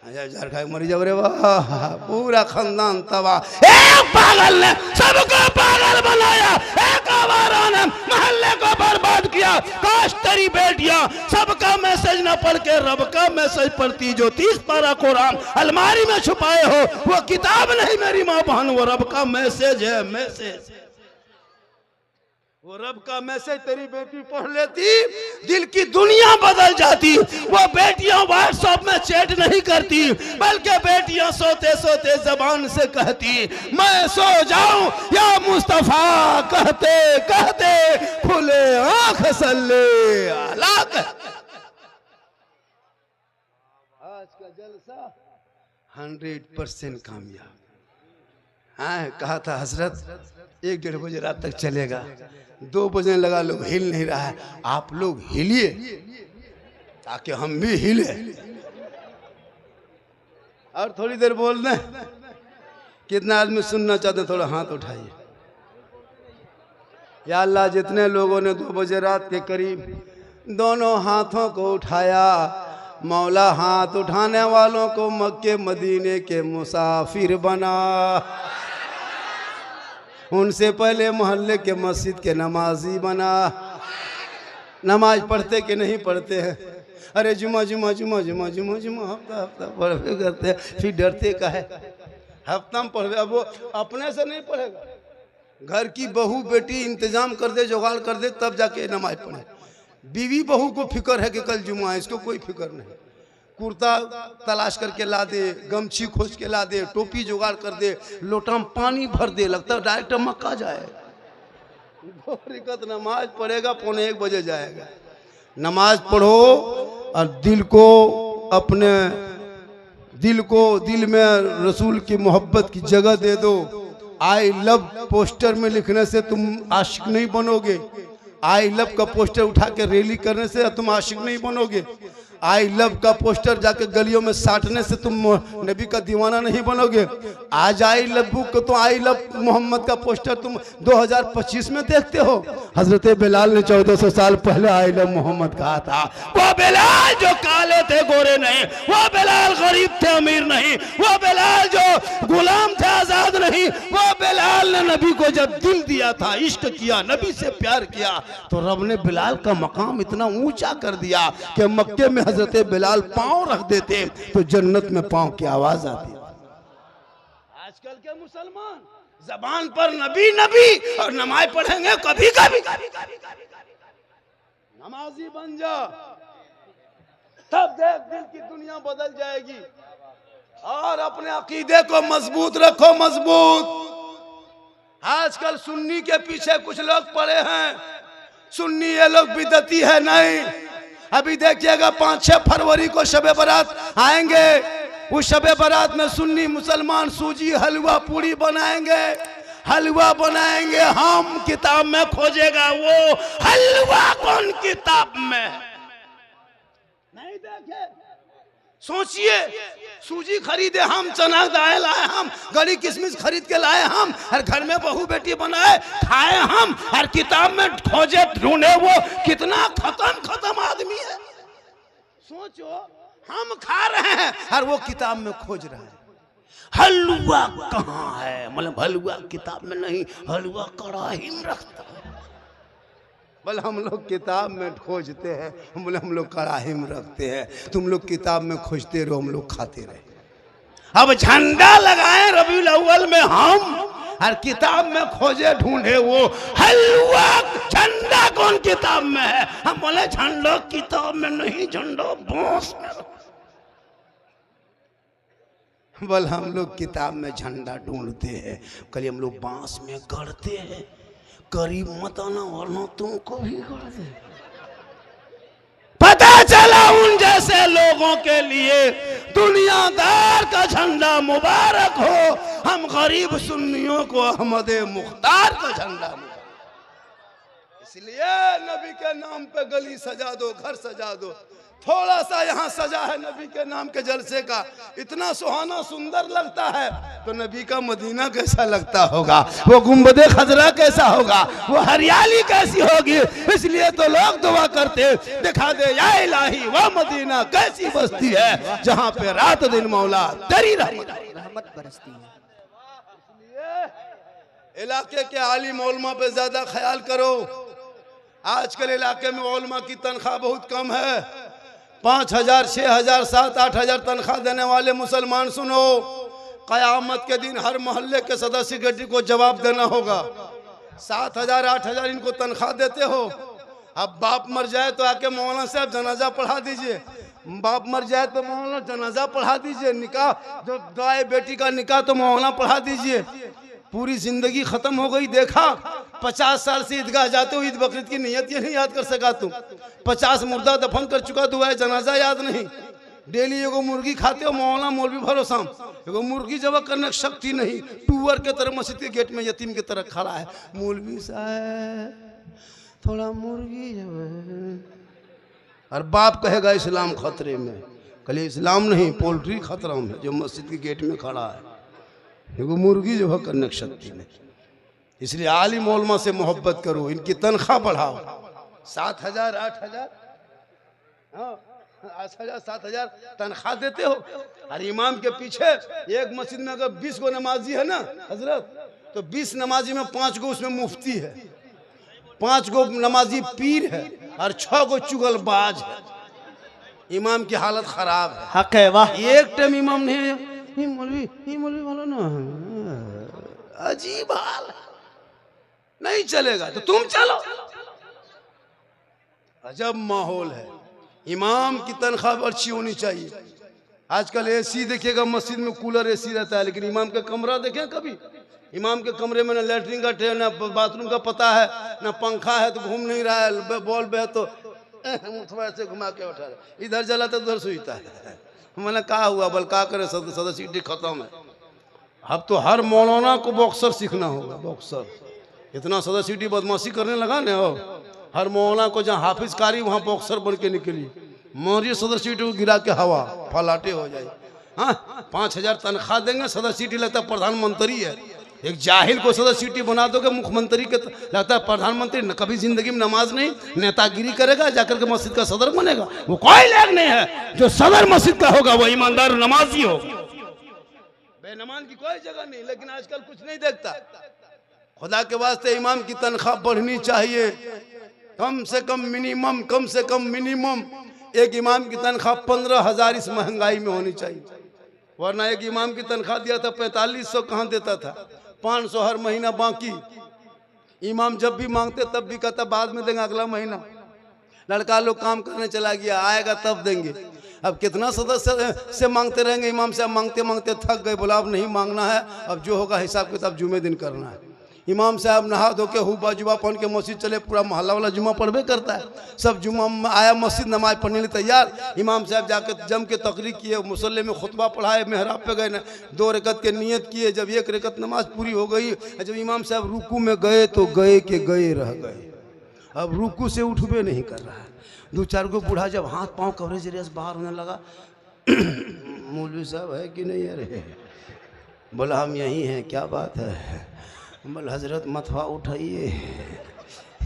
झारखा मरी जाब रे वाह, पूरा खानदान तबाह। एक पागल ने सबको पागल बनाया, एक आवारा ने मोहल्ले को बर्बाद किया। काश तेरी बेटियां सबका मैसेज न पढ़ के रब का मैसेज पढ़ती, जो 30 पारा कुरान अलमारी में छुपाए हो, वो किताब नहीं मेरी माँ बहन, वो रब का मैसेज है, मैसेज, वो रब का मैसेज तेरी बेटी पढ़ लेती, दिल की दुनिया बदल जाती। वो बेटियां व्हाट्सएप में चैट नहीं करती, बल्कि बेटियां सोते सोते जबान से कहती मैं सो जाऊं या मुस्तफा, कहते कहते खुले आंख सल्ले अला। आज का जलसा 100% कामयाब। हाँ, कहा था हजरत 1-1.5 बजे रात तक चलेगा, 2 बजने लगा, लोग हिल नहीं रहा है। आप लोग हिलिए ताकि हम भी हिले। और थोड़ी देर बोल दें, कितना आदमी सुनना चाहते हैं, थोड़ा हाथ उठाइए। या अल्लाह, जितने लोगों ने 2 बजे रात के करीब दोनों हाथों को उठाया, मौला हाथ उठाने वालों को मक्के मदीने के मुसाफिर बना। उनसे पहले मोहल्ले के मस्जिद के नमाजी बना। नमाज पढ़ते कि नहीं पढ़ते हैं? अरे जुमा जुमा जुमा जुमा जुमा जुमा हफ्ता हफ्ता पढ़ते करते हैं, फिर डरते का है हफ्ता में पढ़े। अब वो अपने से नहीं पढ़ेगा, घर की बहू बेटी इंतजाम कर दे, जुगाड़ कर दे, तब जाके नमाज पढ़े। बीवी बहू को फिक्र है कि कल जुमा है, इसको कोई फिक्र नहीं। कुर्ता तलाश करके ला दे, गमछी खोज के ला दे, टोपी जुगाड़ कर दे, लोटा में पानी भर दे, लगता है डायरेक्ट मक्का जाए। नमाज पढ़ेगा 1 बजे जाएगा। नमाज पढ़ो और दिल में रसूल की मोहब्बत की जगह दे दो। आई लव पोस्टर में लिखने से तुम आशिक नहीं बनोगे। आई लव का पोस्टर उठा के रैली करने से तुम आशिक नहीं बनोगे। आई लव का पोस्टर जाके गलियों में साटने से तुम नबी का दीवाना नहीं बनोगे। आज आई लव को तो आई लव मोहम्मद का पोस्टर तुम 2025 में देखते हो। हजरत बिलाल ने 1400 साल पहले आई लव मोहम्मद कहा था। वो बिलाल जो काले थे गोरे नहीं, वो बिलाल गरीब थे अमीर नहीं, वो बिलाल जो गुलाम थे आजाद नहीं, वो बिलाल ने नबी को जब दिल दिया था, इश्क किया, नबी से प्यार किया, तो रब ने बिलाल का मकाम इतना ऊंचा कर दिया कि मक्के में हजरत बिलाल पांव रख देते तो जन्नत में पांव की आवाज आती। आजकल के मुसलमान जबान पर नबी नबी और नमाज पढ़ेंगे कभी कभी। नमाजी बन जा, तब देख दिल की दुनिया बदल जाएगी। और अपने अकीदे को मजबूत रखो, मजबूत। आजकल सुन्नी के पीछे कुछ लोग पड़े हैं। सुन्नी ये लोग बिदती है नहीं। अभी देखिएगा 5-6 फरवरी को शबे बारात आएंगे। उस शबे बारात में सुन्नी मुसलमान सूजी हलवा पूरी बनाएंगे, हलवा बनाएंगे। हम किताब में खोजेगा वो हलवा कौन किताब में नहीं देखे। सोचिए, सूजी खरीदे हम, चना दाल लाए हम, गली किशमिश खरीद के लाए हम, हर घर में बहू बेटी बनाए खाए हम, हर किताब में खोजे ढूंढे। वो कितना खत्म आदमी है। सोचो, हम खा रहे हैं और वो किताब में खोज रहा है। हलवा कहाँ है? मतलब हलवा किताब में नहीं, हलवा कड़ाही में रखता है। बोले हम लोग किताब में खोजते हैं, बोले हम लोग कड़ाही में रखते हैं। तुम लोग किताब में खोजते रहो, हम लोग खाते रहे। अब झंडा लगाए रबीउल अव्वल में हम, हर किताब में खोजे ढूंढे वो हलवा। झंडा कौन किताब में है? हम बोले झंडा किताब में नहीं, झंडा बांस में। बोल हम लोग किताब में झंडा ढूंढते हैं, कल हम लोग बांस में गढ़ते हैं। करीब मत आना वरना तुमको भी गढ़ दे। पता चला उन जैसे लोगों के लिए दुनियादार का झंडा मुबारक हो, हम गरीब सुन्नियों को अहमद मुख्तार का झंडा मुबारक। इसलिए नबी के नाम पे गली सजा दो, घर सजा दो। थोड़ा सा यहाँ सजा है नबी के नाम के जलसे का, इतना सुहाना सुंदर लगता है। तो नबी का मदीना कैसा लगता होगा, वो गुंबदे खजरा कैसा होगा, वो हरियाली कैसी होगी। इसलिए तो लोग दुआ करते, दिखा दे या इलाही वो मदीना कैसी बस्ती है जहाँ पे रात दिन मौला तेरी रहमत बरसती है। इलाके के आलिम उलमा पे ज्यादा ख्याल करो। आजकल इलाके में उलमा की तनख्वाह बहुत कम है। 5,000, 6,000, 7,000, 8,000 तनख्वाह देने वाले मुसलमान सुनो, कयामत के दिन हर मोहल्ले के सदस्य गड्डी को जवाब देना होगा। 7,000, 8,000 इनको तनख्वाह देते हो। अब बाप मर जाए तो आके मौलाना साहब जनाजा पढ़ा दीजिए। बाप मर जाए तो मौलाना जनाजा पढ़ा दीजिए। निकाह जो गाय बेटी का निकाह तो मौलाना पढ़ा दीजिए। पूरी जिंदगी खत्म हो गई। देखा 50 साल से ईदगाह जाते हो, ईद बकरीद की नियत ये नहीं याद कर सका तुम। 50 मुर्दा दफन कर चुका तो है, जनाजा याद नहीं। डेली एगो मुर्गी खाते हो, मौलाना मौलवी भरोसा एगो मुर्गी जब करने की शक्ति नहीं। टूअर के तरह मस्जिद के गेट में यतीम की तरह खड़ा है, मौलवी साहब थोड़ा मुर्गी और बाप कहेगा इस्लाम खतरे में। कल इस्लाम नहीं, पोल्ट्री खतरा में जो मस्जिद के गेट में खड़ा है, एगो मुर्गी जो है करने की शक्ति नहीं। इसलिए आलिम उलमा से मोहब्बत करो, इनकी तनख्वाह बढ़ाओ। 7,000, 8,000, 8,000, 7,000 तनख्वाह देते हो। और इमाम के पीछे एक मस्जिद में अगर 20 गो नमाजी है ना हजरत, तो 20 नमाजी में 5 गो उसमें मुफ्ती है, 5 गो नमाजी पीर है और 6 गो चुगलबाज है। इमाम की हालत खराब है। हक है वाह। एक टाइम इमाम नहीं, ये मौलवी वाला ना अजीब हाल है, नहीं चलेगा तो तुम चलो। अजब माहौल है। इमाम की तनख्वाह अच्छी होनी चाहिए। आजकल एसी देखिएगा, मस्जिद में कूलर एसी रहता है, लेकिन इमाम का कमरा देखें कभी? इमाम के कमरे में ना लैट्रिन का ट्रे, ना बाथरूम का पता है, ना पंखा है तो घूम नहीं रहा है, बॉल्ब है तो थोड़ा से घुमा के उठा रहा, इधर जला तो उधर सुईता है। मैंने कहा हुआ बल का करे, सदस्य खत्म है। अब तो हर मौलाना को बॉक्सर सीखना होगा। बॉक्सर इतना सदस्य बदमाशी करने लगा ना, हो हर मौलाना को जहाँ हाफिज कारी वहाँ बॉक्सर बन के निकली, मोरी सदस्य को गिरा के हवा फलाटे हो जाए। हाँ 5,000 तनख्वाह देंगे, सदस्य लगता है प्रधानमंत्री है। एक जाहिल को सदस्य बना दोगे मुख्यमंत्री के, लगता है प्रधानमंत्री। न कभी जिंदगी में नमाज नहीं, नेतागिरी करेगा, जाकर के मस्जिद का सदर बनेगा। वो कोई लायक नहीं है जो सदर मस्जिद का होगा, वो ईमानदार नमाजी हो। बेनमान की कोई जगह नहीं। लेकिन आजकल कुछ नहीं देखता। खुदा के वास्ते इमाम की तनख्वाह बढ़नी चाहिए। कम से कम मिनिमम एक इमाम की तनख्वाह 15,000 इस महंगाई में होनी चाहिए। वरना एक इमाम की तनख्वाह दिया था 4500, कहाँ देता था 500 हर महीना बाकी। इमाम जब भी मांगते तब भी कहता बाद में देंगे, अगला महीना। लड़का लोग काम करने चला गया, आएगा तब देंगे। अब कितना सदस्य से मांगते रहेंगे? इमाम से मांगते मांगते थक गए, बोला अब नहीं मांगना है, अब जो होगा हिसाब किताब जुमे दिन करना है। इमाम साहब नहा धो के हुबा जुबा पहन के मस्जिद चले, पूरा मोहल्ला वाला जुम्मा पढ़बे करता है। सब जुम्मा आया मस्जिद, नमाज पढ़ने लिए तैयार। इमाम साहब जाकर जम के तकरीर किए, मुसल्ले में खुतबा पढ़ाए, मेहराब पे गए, 2 रकत के नियत किए। जब 1 रकत नमाज पूरी हो गई, जब इमाम साहब रुकू में गए तो गए के गए रह गए। अब रुकू से उठबे नहीं कर रहा है। 2-4 गो बूढ़ा जब हाथ पाँव कवरेज रेस बाहर होने लगा, मौलवी साहब है कि नहीं? अरे बोला हम यही हैं, क्या बात है? बोला हजरत मथवा उठाइए।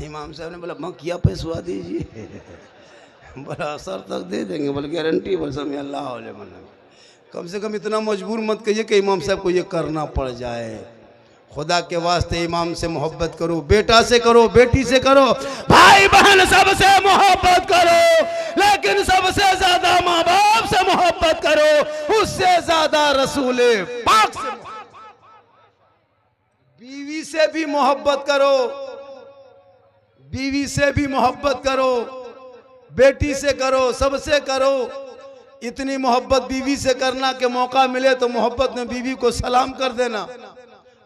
इमाम साहब ने बोला मकिया पैसवा दीजिए। बोला असर तक दे देंगे। बोले गारंटी? बोल समय अल्लाह कम से कम इतना मजबूर मत कहिए कि इमाम साहब को ये करना पड़ जाए। खुदा के वास्ते इमाम से मोहब्बत करो, बेटा से करो, बेटी से करो, भाई बहन सबसे मोहब्बत करो, लेकिन सबसे ज्यादा माँ बाप से मोहब्बत करो, उससे ज्यादा रसूल पाक से। बीवी से भी मोहब्बत करो, बीवी से भी मोहब्बत करो, बेटी से करो, सबसे करो। इतनी मोहब्बत बीवी से करना के मौका मिले तो मोहब्बत में बीवी को सलाम कर देना।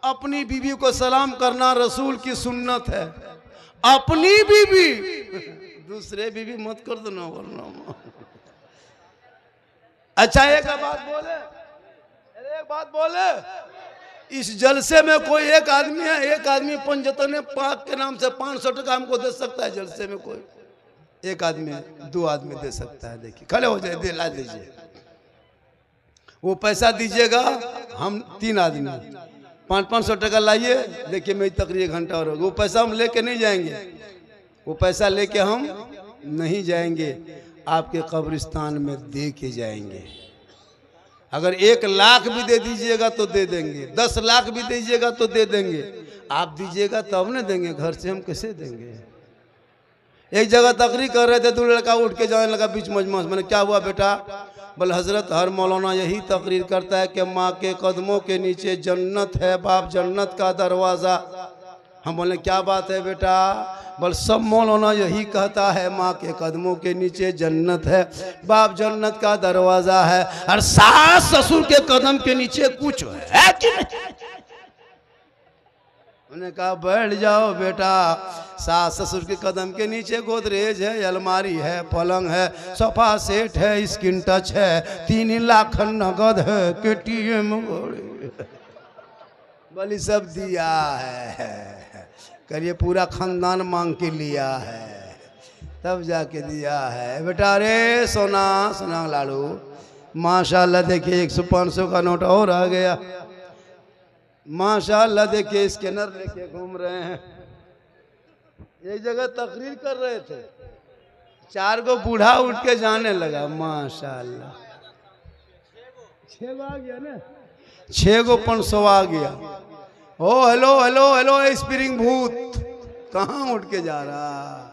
अपनी बीवी को सलाम करना रसूल की सुन्नत है। अपनी बीवी, दूसरे बीवी मत कर देना वरना। अच्छा एक बात बोले, एक बात बोले, इस जलसे में कोई एक आदमी है, एक आदमी पंजतन पाक के नाम से 500 टका हमको दे सकता है। जलसे में कोई एक आदमी है, 2 आदमी दे सकता है। देखिए खड़े हो जाए, दिला दीजिए, वो पैसा दीजिएगा। हम 3 आदमी 500 टका लाइए। देखिए मेरी तकरीर 1 घंटा और होगा। वो पैसा हम लेके नहीं जाएंगे, वो पैसा लेके हम नहीं जाएंगे, आपके कब्रिस्तान में दे के जाएंगे। अगर 1 लाख भी दे दीजिएगा तो दे देंगे, 10 लाख भी दीजिएगा तो दे देंगे। आप दीजिएगा तब न देंगे, घर से हम कैसे देंगे। एक जगह तकरीर कर रहे थे, 2 लड़का उठ के जाने लगा बीच मजमा। मैंने क्या हुआ बेटा? बोले हजरत हर मौलाना यही तकरीर करता है कि माँ के कदमों के नीचे जन्नत है, बाप जन्नत का दरवाज़ा। हम बोले क्या बात है बेटा? बोल सब मौलाना यही कहता है, माँ के कदमों के नीचे जन्नत है, बाप जन्नत का दरवाज़ा है, और सास ससुर के कदम के नीचे कुछ है कि नहीं? उन्होंने कहा बैठ जाओ बेटा, सास ससुर के कदम के नीचे गोदरेज है, अलमारी है, पलंग है, सोफा सेट है, स्किन टच है, 3 लाख नगद है, KTM बली सब दिया है। करिए पूरा खानदान मांग के लिया है, तब जाके दिया है बेटा। रे सोना सोना लाड़ू, माशाल्लाह देखिए 100-500 का नोट और आ गया। माशाल्लाह देखिए स्कैनर लेके घूम रहे हैं। एक जगह तकरीर कर रहे थे, 4 गो बूढ़ा उठ के जाने लगा। माशाल्लाह 6 गो आ गया ना, 6 गो 500 आ गया। ओ हेलो हेलो हेलो स्प्रिंग भूत कहाँ उठ के जा रहा?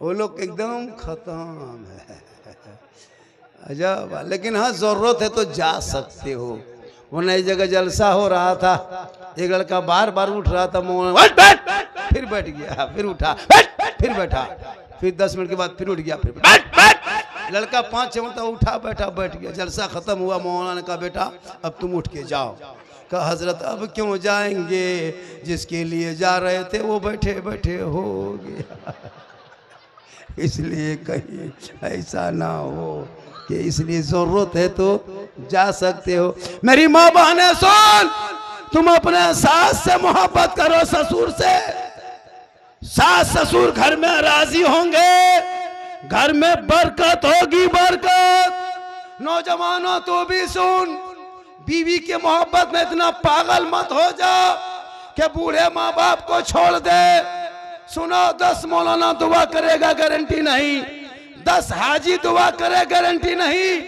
वो लोग एकदम खत्म है। अजब। लेकिन हाँ जरूरत है तो जा सकते हो। वो नई जगह जलसा हो रहा था, एक लड़का बार बार उठ रहा था, फिर बैठ गया, फिर उठा, फिर बैठा, फिर 10 मिनट के बाद फिर उठ गया, फिर लड़का 5-6 मिनट उठा बैठा बैठ गया। जलसा खत्म हुआ, मौलाना ने कहा बेटा अब तुम उठ के जाओ। कहा हजरत अब क्यों जाएंगे, जिसके लिए जा रहे थे वो बैठे बैठे हो गया। इसलिए कहीं ऐसा ना हो कि इसलिए जरूरत है तो जा सकते हो। मेरी माँ बहने सुन, तुम अपने सास से मोहब्बत करो, ससुर से। सास ससुर घर में राजी होंगे, घर में बरकत होगी, बरकत। नौजवानों तो भी सुन, बीवी के मोहब्बत में इतना पागल मत हो जाओ कि बूढ़े माँ बाप को छोड़ दे। सुनो, 10 मौलाना दुआ करेगा गारंटी नहीं, 10 हाजी दुआ करे गारंटी नहीं,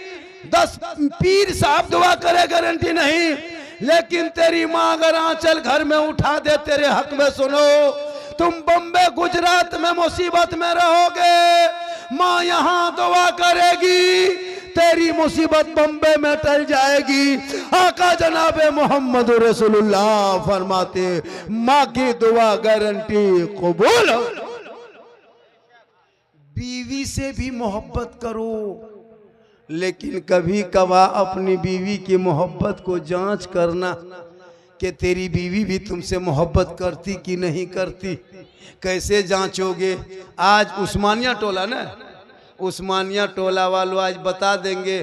10 पीर साहब दुआ करे गारंटी नहीं, लेकिन तेरी माँ अगर आंचल घर में उठा दे तेरे हक में, सुनो तुम बम्बे गुजरात में मुसीबत में रहोगे, माँ यहाँ दुआ करेगी, तेरी मुसीबत बम्बे में टल जाएगी। आका जनाबे मोहम्मद रसूलुल्लाह फरमाते माँ की दुआ गारंटी कबूल। बीवी से भी मोहब्बत करो, लेकिन कभी कभार अपनी बीवी की मोहब्बत को जांच करना कि तेरी बीवी भी तुमसे मोहब्बत करती कि नहीं करती। कैसे जांचोगे? आज उस्मानिया टोला ना, उस्मानिया टोला वालों आज बता देंगे।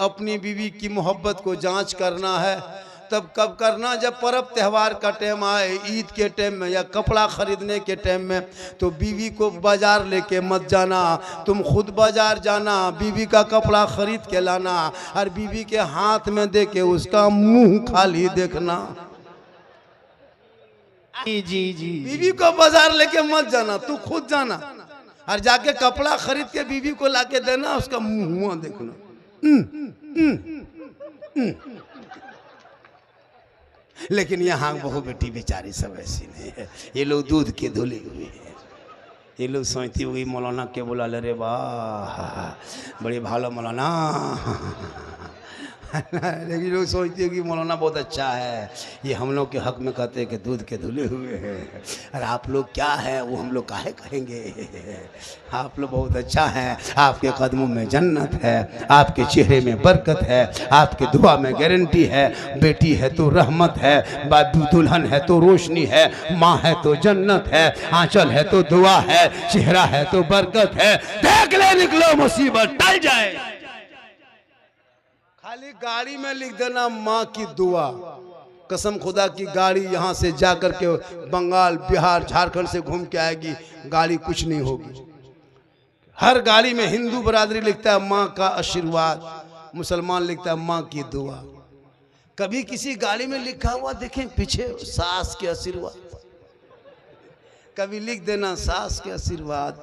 अपनी बीवी की मोहब्बत को जांच करना है तब कब करना? जब पर्व त्यौहार का टाइम आए, ईद के टाइम में या कपड़ा खरीदने के टाइम में, तो बीवी को बाजार लेके मत जाना, तुम खुद बाजार जाना, बीवी का कपड़ा खरीद के लाना और बीवी के हाथ में दे के उसका मुंह खाली देखना। जी जी बीवी को बाजार लेके मत जाना, तू खुद जाना और जाके कपड़ा खरीद के बीवी को लाके देना, उसका मुंह देखना। लेकिन यहाँ बहू बेटी बेचारी सब ऐसी नहीं है, ये लोग दूध के धुले हुए हैं। ये लोग सोचती हुई मौलाना के बोला रे वाह बड़ी भालो मौलाना लेकिन लोग सोचते हैं कि मौलाना बहुत अच्छा है। ये हम लोग के हक में कहते हैं कि दूध के धुले हुए हैं, और आप लोग क्या है वो हम लोग काहे कहेंगे। आप लोग बहुत अच्छा हैं, आपके कदमों में जन्नत है, आपके चेहरे में बरकत है, आपके दुआ में गारंटी है। बेटी है तो रहमत है, बाबू दुल्हन है तो रोशनी है, माँ है तो जन्नत है, आंचल है तो दुआ है, चेहरा है तो बरकत है। देख ले निकलो मुसीबत टल जाए। खाली गाड़ी में लिख देना माँ की दुआ। कसम खुदा की गाड़ी यहाँ से जाकर के बंगाल बिहार झारखंड से घूम के आएगी, गाड़ी कुछ नहीं होगी। हर गाड़ी में हिंदू बरादरी लिखता है माँ का आशीर्वाद, मुसलमान लिखता है माँ की दुआ। कभी किसी गाड़ी में लिखा हुआ देखें पीछे सास के आशीर्वाद, कभी लिख देना सास के आशीर्वाद।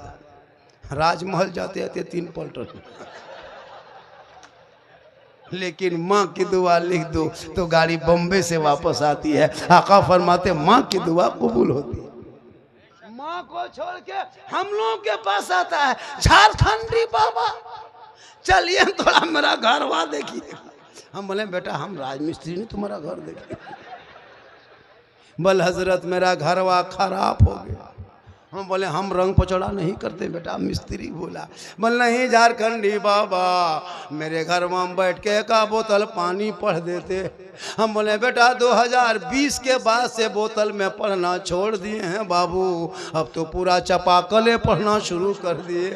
राजमहल जाते जाते 3 पलटन लेकिन माँ की दुआ लिख दो तो गाड़ी बम्बे से वापस आती है। आका फरमाते माँ की दुआ कबूल होती है। माँ को छोड़ के हम लोगों के पास आता है झारखंडी बाबा, चलिए थोड़ा मेरा घर वहाँ देखिए। हम बोले बेटा हम राजमिस्त्री नहीं, तुम्हारा घर देखिए। बल हजरत मेरा घर वहाँ खराब हो गया। हम बोले हम रंग पचड़ा नहीं करते बेटा, मिस्त्री बोला। बोल नहीं झारखंडी बाबा, मेरे घर में बैठ के 1 बोतल पानी पढ़ देते। हम बोले बेटा 2020 के बाद से बोतल में पढ़ना छोड़ दिए हैं बाबू, अब तो पूरा चपाकले पढ़ना शुरू कर दिए।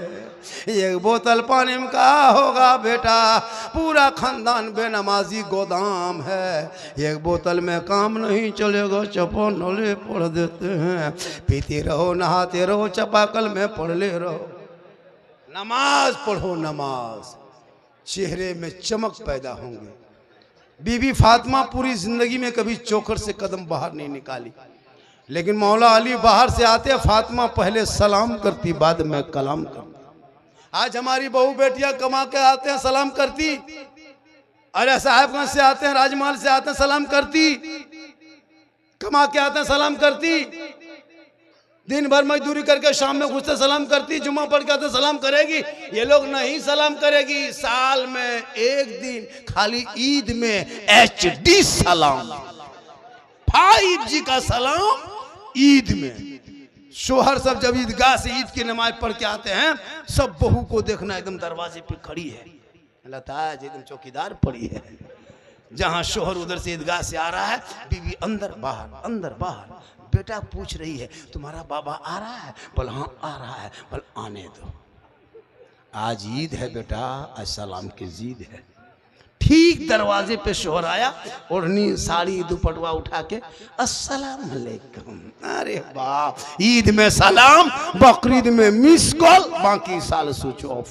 1 बोतल पानी में कहा होगा बेटा, पूरा खानदान बेनमाजी गोदाम है। 1 बोतल में काम नहीं चलेगा, चपाकले पढ़ देते हैं। पीते रहो नहाते रहो, चपाकल में पढ़ ले रहो। नमाज पढ़ो, नमाज, चेहरे में चमक पैदा होंगे। बीबी फातिमा पूरी जिंदगी में कभी चोकर से कदम बाहर नहीं निकाली, लेकिन मौला अली बाहर से आते फातिमा पहले सलाम करती बाद में कलाम करती। आज हमारी बहू बेटियां कमा के आते हैं सलाम करती, अरे साहेबगंज से आते हैं, राजमहल से आते हैं सलाम करती, कमा के आते हैं सलाम करती, दिन भर मजदूरी करके शाम में घुसते सलाम करती, जुम्मा पढ़ के आते सलाम करेगी। ये लोग नहीं सलाम करेगी। साल में 1 दिन खाली ईद में HD सलाम, 5G का सलाम ईद में। शोहर सब जब ईदगाह से ईद की नमाज पढ़ के आते हैं, सब बहू को देखना एकदम दरवाजे पे खड़ी है, लताज एकदम चौकीदार पड़ी है। जहां शोहर उधर से ईदगाह से आ रहा है, बीवी अंदर बाहर अंदर बाहर। बेटा पूछ रही है तुम्हारा बाबा आ रहा है? बोल हाँ आ रहा है। बोल आने दो, आज ईद है बेटा, आज सलाम की जीद है। ठीक दरवाजे पे शोहर आया, ओढ़नी साड़ी दुपट्टा उठा के अस्सलाम वालेकुम। अरे वाह, ईद में सलाम, बकरीद में मिस कॉल, बाकी साल स्विच ऑफ।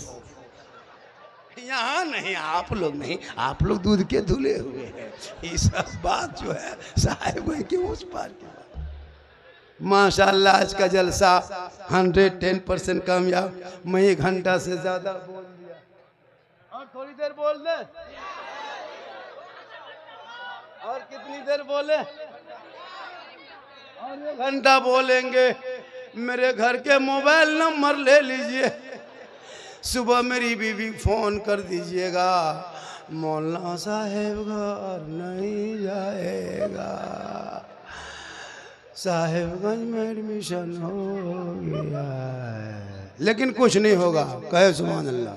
यहाँ नहीं, आप लोग नहीं, आप लोग दूध के धुले हुए हैं। ये सब बात जो है साहिब के उस पार की बात। माशाल्लाह आज का जलसा 110% कामयाब। मैं 1 घंटा से ज्यादा बोल दिया, और थोड़ी देर बोल दे, और कितनी देर बोले, और 1 घंटा बोलेंगे। मेरे घर के मोबाइल नंबर ले लीजिए, सुबह मेरी बीवी फोन कर दीजिएगा, मौलाना साहेब घर नहीं जाएगा, साहेबगंज में एडमिशन हो गया है। लेकिन कुछ नहीं होगा, कहे सुभान अल्लाह।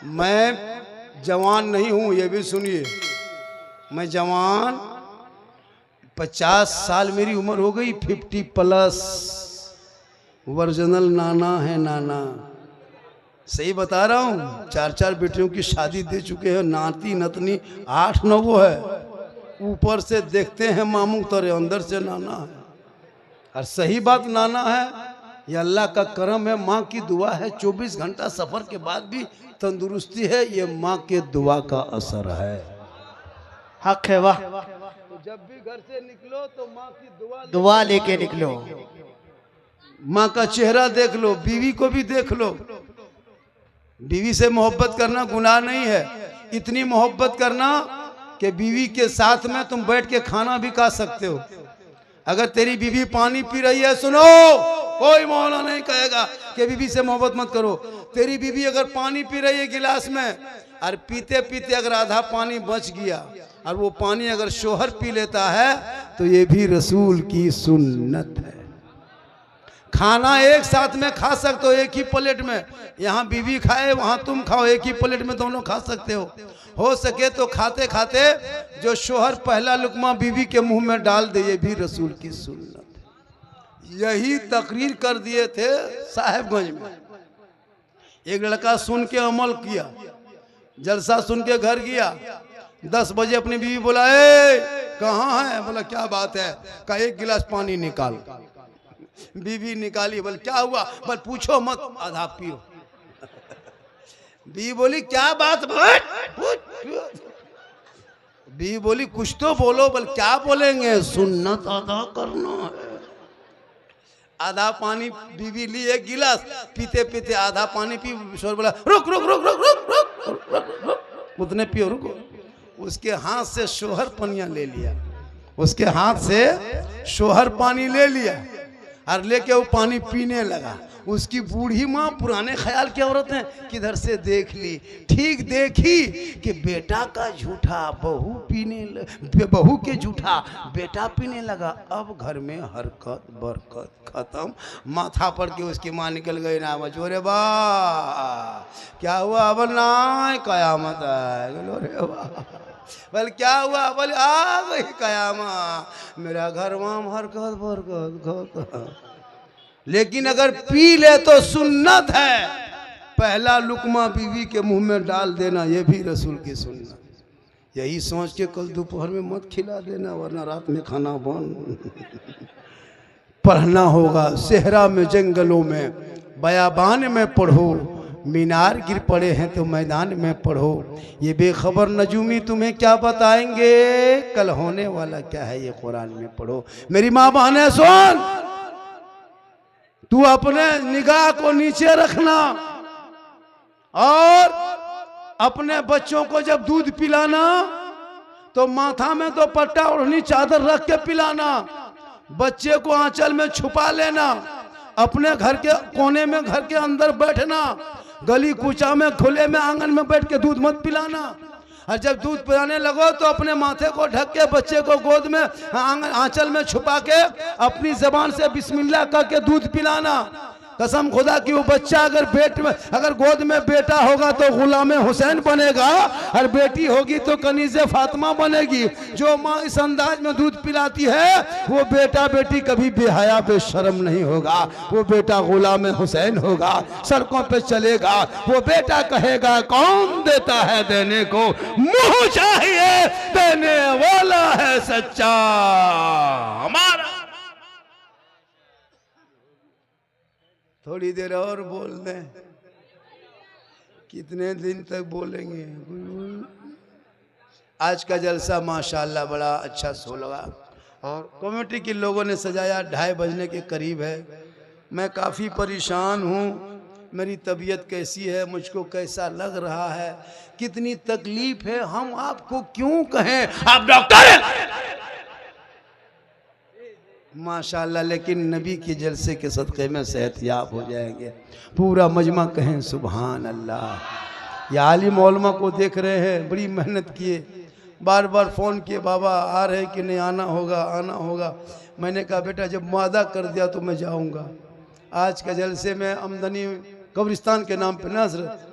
मैं जवान नहीं हूँ, ये भी सुनिए, मैं जवान 50 साल मेरी उम्र हो गई, 50+ ओरिजिनल नाना है नाना, सही बता रहा हूँ। 4 बेटियों की शादी दे चुके हैं, नाती नतनी 8-9 है। ऊपर से देखते हैं मामू तोरे, अंदर से नाना है। और सही बात नाना है, ये अल्लाह का करम है, माँ की दुआ है। 24 घंटा सफर के बाद भी तंदुरुस्ती है, ये माँ के दुआ का असर है। हक है, वाह। तो जब भी घर से निकलो तो माँ की दुआ लेके निकलो, माँ का चेहरा देख लो, बीवी को भी देख लो। बीवी से मोहब्बत करना गुनाह नहीं है, इतनी मोहब्बत करना कि बीवी के साथ में तुम बैठ के खाना भी खा सकते हो। अगर तेरी बीवी पानी पी रही है, सुनो, कोई मौला नहीं कहेगा कि बीवी से मोहब्बत मत करो। तेरी बीवी अगर पानी पी रही है गिलास में, और पीते पीते अगर आधा पानी बच गया और वो पानी अगर शोहर पी लेता है, तो ये भी रसूल की सुन्नत है। खाना एक साथ में खा सकते हो, एक ही प्लेट में। यहाँ बीवी खाए, वहाँ तुम खाओ, एक ही प्लेट में दोनों खा सकते हो सके तो खाते खाते जो शोहर पहला लुकमा बीवी के मुंह में डाल दे, ये भी रसूल की सुन्नत है। यही तकरीर कर दिए थे साहेबगंज में। एक लड़का सुन के अमल किया, जलसा सुन के घर गया, 10 बजे अपनी बीवी बोला, ए कहाँ है? बोला क्या बात है? का एक गिलास पानी निकाल। बीवी निकाली, बोल क्या हुआ? बोल पूछो मत, आधा पियो। बीवी बोली क्या बात? बीवी बोली कुछ तो बोलो। बोल क्या बोलेंगे? सुन्नत अदा करना है। आधा पानी बीवी ली, एक गिलास, पीते पीते आधा पानी पी। शोर बोला रुक रुक रुक रुक रुक रुक रुक रुक, उतने पियो, रुको। उसके हाथ से शोहर पनिया ले लिया, उसके हाथ से शोहर पानी ले लिया और लेके वो पानी पीने लगा। उसकी बूढ़ी माँ, पुराने ख्याल की औरत है, किधर से देख ली, ठीक देखी कि बेटा का झूठा बहू के झूठा बेटा पीने लगा। अब घर में हरकत बरकत खत्म। माथा पड़ के उसकी माँ निकल गई ना, बचोरे बा क्या हुआ? अब ना कयामत है। रे बोल क्या हुआ? बोल आ गई कयामत, मेरा घर वहाँ हरकत बरकत। लेकिन अगर पी ले तो सुन्नत है, पहला लुकमा बीवी के मुंह में डाल देना, ये भी रसूल की सुन्नत। यही सोच के कल दोपहर में मत खिला देना, वरना रात में खाना बंद। पढ़ना होगा सेहरा में, जंगलों में, बयाबान में पढ़ो। मीनार गिर पड़े हैं तो मैदान में पढ़ो। ये बेखबर नजूमी तुम्हें क्या बताएंगे, कल होने वाला क्या है ये कुरान में पढ़ो। मेरी माँ बहनें सुन, तू अपने निगाह को नीचे रखना और अपने बच्चों को जब दूध पिलाना तो माथा में तो पट्टा ओढ़नी चादर रख के पिलाना। बच्चे को आंचल में छुपा लेना, अपने घर के कोने में, घर के अंदर बैठना, गली कूचा में, खुले में, आंगन में बैठ के दूध मत पिलाना। और जब दूध पिलाने लगो तो अपने माथे को ढक के बच्चे को गोद में, आंचल में छुपा के अपनी जबान से बिस्मिल्लाह करके दूध पिलाना। कसम खुदा की वो बच्चा अगर गोद में बेटा होगा तो गुलाम हुसैन बनेगा, और बेटी होगी तो कनीज़े फातिमा बनेगी। जो माँ इस अंदाज में दूध पिलाती है वो बेटा बेटी कभी बेहया बेशर्म नहीं होगा। वो बेटा गुलाम हुसैन होगा, सड़कों पे चलेगा। वो बेटा कहेगा कौन देता है देने को, मुंह चाहिए देने वाला है सच्चा हमारा। थोड़ी देर और बोल दें, कितने दिन तक बोलेंगे। आज का जलसा माशाल्लाह बड़ा अच्छा सो लगा, और कमेटी के लोगों ने सजाया। 2:30 बजने के करीब है। मैं काफ़ी परेशान हूँ। मेरी तबीयत कैसी है, मुझको कैसा लग रहा है, कितनी तकलीफ है, हम आपको क्यों कहें, आप डॉक्टर हैं माशाल्लाह। लेकिन नबी के जलसे के सदक़े में सेहतयाब हो जाएंगे। पूरा मजमा कहें सुभान अल्लाह। या आलिम उलमा को देख रहे हैं, बड़ी मेहनत किए, बार बार फ़ोन किए, बाबा आ रहे कि नहीं, आना होगा आना होगा। मैंने कहा बेटा जब वादा कर दिया तो मैं जाऊंगा। आज के जलसे में आमदनी कब्रिस्तान के नाम पे ना हज़रत,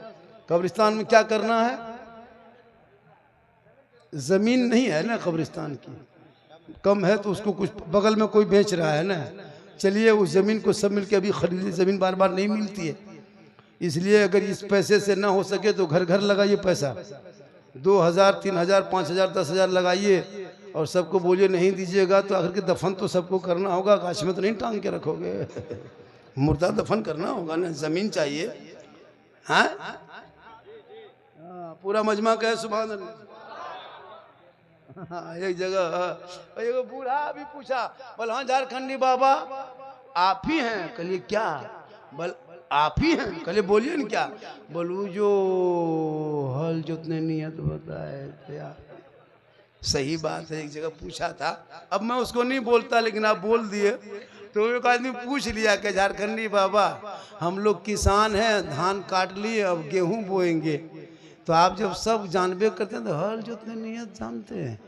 कब्रिस्तान में क्या करना है, ज़मीन नहीं है ना कब्रिस्तान की, कम है तो उसको कुछ बगल में कोई बेच रहा है ना, चलिए उस ज़मीन को सब मिलके अभी खरीदी। ज़मीन बार बार नहीं मिलती है, इसलिए अगर इस पैसे से ना हो सके तो घर घर लगाइए पैसा, 2000 3000 5000 10,000 लगाइए, और सबको बोलिए नहीं दीजिएगा तो आखिर के दफन तो सबको करना होगा, गाछ में तो नहीं टांग के रखोगे, मुर्दा दफन करना होगा ना, ज़मीन चाहिए। हाँ पूरा मजमा कहे सुभान अल्लाह। हाँ, एक जगह एक बूढ़ा भी पूछा, बोल हाँ झारखंडी बाबा आप ही हैं? कहलिए क्या? बोल आप ही हैं? कहलिए बोलिए न क्या? बोलू जो हल जोतने नियत बताए थे यार, सही बात है, एक जगह पूछा था, अब मैं उसको नहीं बोलता लेकिन आप बोल दिए। तो एक आदमी पूछ लिया कि झारखंडी बाबा हम लोग किसान हैं, धान काट लिए अब गेहूं बोएंगे, तो आप जब सब जानबे करते हैं तो हल जोतने नियत जानते हैं?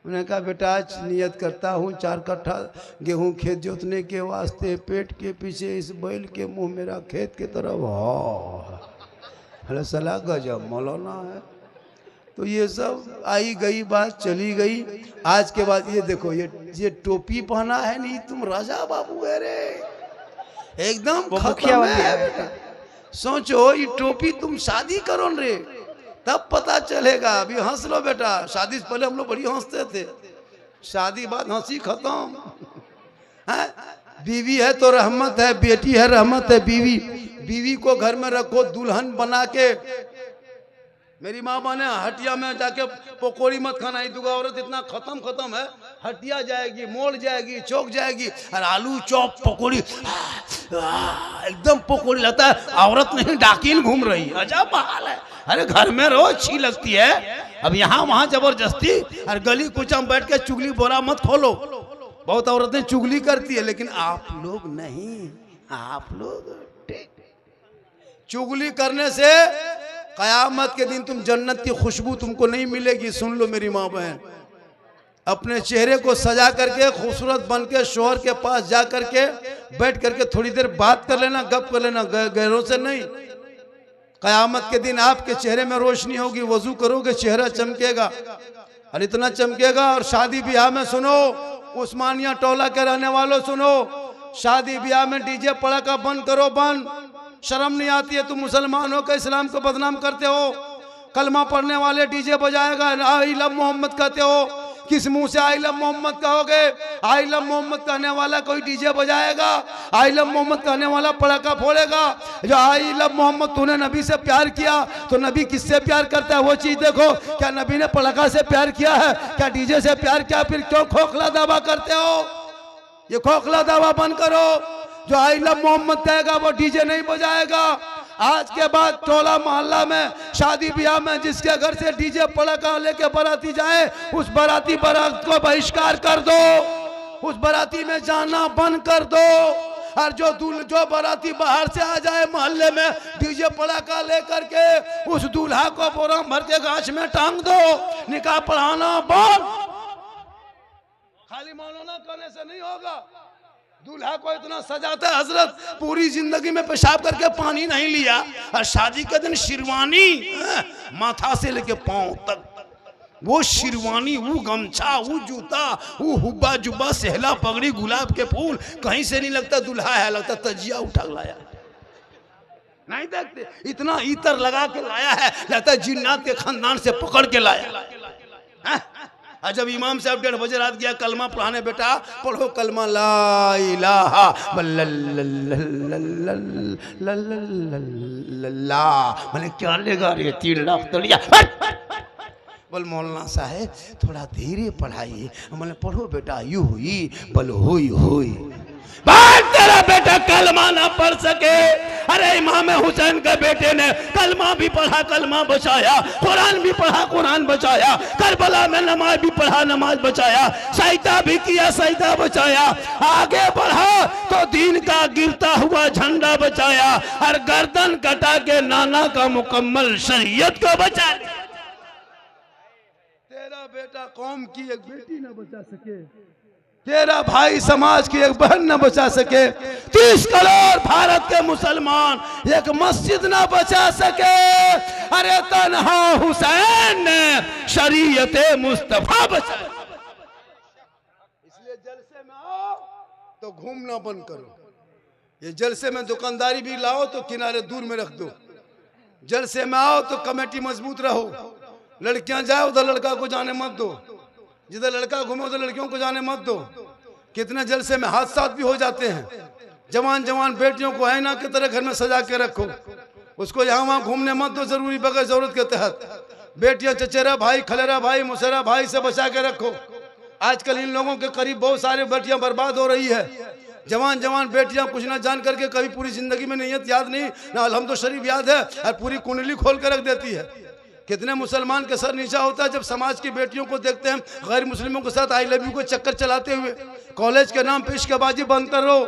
उन्होंने कहा बेटा आज नियत करता हूँ 4 कट्ठा गेहूं खेत जोतने के वास्ते, पेट के पीछे इस बैल के मुंह मेरा खेत के तरफ हो। अरे सलाह गजब मौलाना है। तो ये सब आई गई बात चली गई। आज के बाद ये देखो, ये टोपी पहना है नहीं, तुम राजा बाबू है रे, एकदम खत्म है बेटा। सोचो ये टोपी तुम शादी करो रे तब पता चलेगा। अभी हंस लो बेटा, शादी से पहले हम लोग बड़ी हंसते थे, शादी बाद हंसी खत्म है। बीवी है तो रहमत है, बेटी है रहमत है। बीवी को घर में रखो दुल्हन बना के। मेरी माँ माने हटिया में जाके पकौड़ी मत खाना, ये दुगा औरत इतना खत्म है, हटिया जाएगी, मोड़ जाएगी, चौक जाएगी, और आलू चॉप पकौड़ी एकदम पकौड़ी लगता है औरत नहीं डाकिन घूम रही, अजब हाल है। अरे घर में रहो, अच्छी लगती है, अब यहाँ वहाँ जबरदस्ती, और गली कुचा में बैठ के चुगली बोरा मत खोलो। बहुत औरतें चुगली करती है लेकिन आप लोग नहीं, आप लोग चुगली करने से कयामत के दिन तुम जन्नत की खुशबू तुमको नहीं मिलेगी। सुन लो मेरी माँ बहन, अपने चेहरे को सजा करके खूबसूरत बन के शोहर के पास जा करके बैठ करके थोड़ी देर बात कर लेना, गप कर लेना, गैरों से नहीं। कयामत के दिन आपके चेहरे में रोशनी होगी, वजू करोगे चेहरा चमकेगा, और इतना चमकेगा। और शादी ब्याह में सुनो, उस्मानिया टोला के रहने वालों सुनो, शादी ब्याह में डीजे पड़ाका बंद करो, बंद। शर्म नहीं आती है? तुम मुसलमान हो के इस्लाम को बदनाम करते हो। कलमा पढ़ने वाले डीजे बजाएगा, आई लव मोहम्मद कहते हो, किस मुंह से आई लव मोहम्मद कहोगे? आई लव मोहम्मद कहने वाला कोई डीजे बजाएगा? आई लव मोहम्मद कहने वाला पड़ाका फोड़ेगा? जो आई लव मोहम्मद तूने नबी से प्यार किया, तो नबी किससे प्यार करता है वो चीज देखो। क्या नबी ने पड़ाका से प्यार किया है? क्या डीजे से प्यार किया? फिर क्यों खोखला दावा करते हो? ये खोखला दावा बंद करो। जो आई लव मोहम्मद कहेगा वो डीजे नहीं बजाएगा। आज के बाद टोला मोहल्ला में शादी ब्याह में जिसके घर से डीजे पड़ाका लेके बाराती जाए, उस बाराती बारात को बहिष्कार कर दो, उस बाराती में जाना बंद कर दो। और जो बाराती बाहर से आ जाए मोहल्ले में डीजे पड़ाका लेकर के, उस दूल्हा को बोरा भर के गाछ में टांग दो। निकाह पढ़ाना बंद। खाली मौलाना करने से नहीं होगा। दूल्हा को इतना सजाता है, हजरत पूरी जिंदगी में पेशाब करके पानी नहीं लिया, और शादी के दिन शिरवानी माथा से लेके पांव तक, वो शिरवानी, वो गमछा, वो जूता, वो हुब्बा जुब्बा, सहला पगड़ी, गुलाब के फूल, कहीं से नहीं लगता दूल्हा है, लगता तजिया उठा लाया। नहीं देखते, इतना इतर लगा के लाया है, लगता है जिन्नात के खानदान से पकड़ के लाया। जब इमाम साहब 1:30 बजे रात गया कलमा पढ़ाने, बेटा पढ़ो कलमा ला इलाहा इल्लल्लाह, मैंने क्या लेगा रे 3 लाख तो लिया। बोल मौलाना साहब थोड़ा धीरे पढ़ाइए। मैंने पढ़ो बेटा, यू हुई बोल हुई हुई। तेरा बेटा कलमा ना पढ़ सके? अरे इमाम हुसैन के बेटे ने कलमा भी पढ़ा, कलमा बचाया, कुरान भी पढ़ा, कुरान बचाया, करबला में नमाज भी पढ़ा, नमाज बचाया, सजदा भी किया, सजदा बचाया, आगे बढ़ा तो दीन का गिरता हुआ झंडा बचाया, और गर्दन कटा के नाना का मुकम्मल शरीयत को बचा लिया। तेरा बेटा कौम की एक बेटी न बचा सके, तेरा भाई समाज की एक बहन न बचा सके, 30 करोड़ भारत के मुसलमान एक मस्जिद न बचा सके, अरे तन्हा हुसैन ने शरीयत मुस्तफा बचा। इसलिए जलसे में आओ तो घूमना बंद करो। ये जलसे में दुकानदारी भी लाओ तो किनारे दूर में रख दो। जलसे में आओ तो कमेटी मजबूत रहो। लड़कियां जाए उधर लड़का को जाने मत दो, जिधर लड़का घूमे उधर लड़कियों को जाने मत दो। कितने जलसे में हादसा भी हो जाते हैं। जवान जवान बेटियों को ऐना की तरह घर में सजा के रखो, उसको यहाँ वहाँ घूमने मत दो जरूरी बगैर जरूरत के तहत। बेटियां चचेरा भाई, खलेरा भाई, मुसरा भाई से बचा के रखो। आजकल इन लोगों के करीब बहुत सारे बेटियां बर्बाद हो रही है। जवान जवान बेटियां कुछ ना जान करके कभी पूरी जिंदगी में नीयत याद नहीं ना अलहम्दुलिल्लाह शरीफ याद है, और पूरी कुंडली खोल कर रख देती है। कितने मुसलमान का सर नीचा होता है जब समाज की बेटियों को देखते हैं गैर मुस्लिमों के साथ आई लव यू को चक्कर चलाते हुए। कॉलेज के नाम पे इश्कबाजी बंद करो।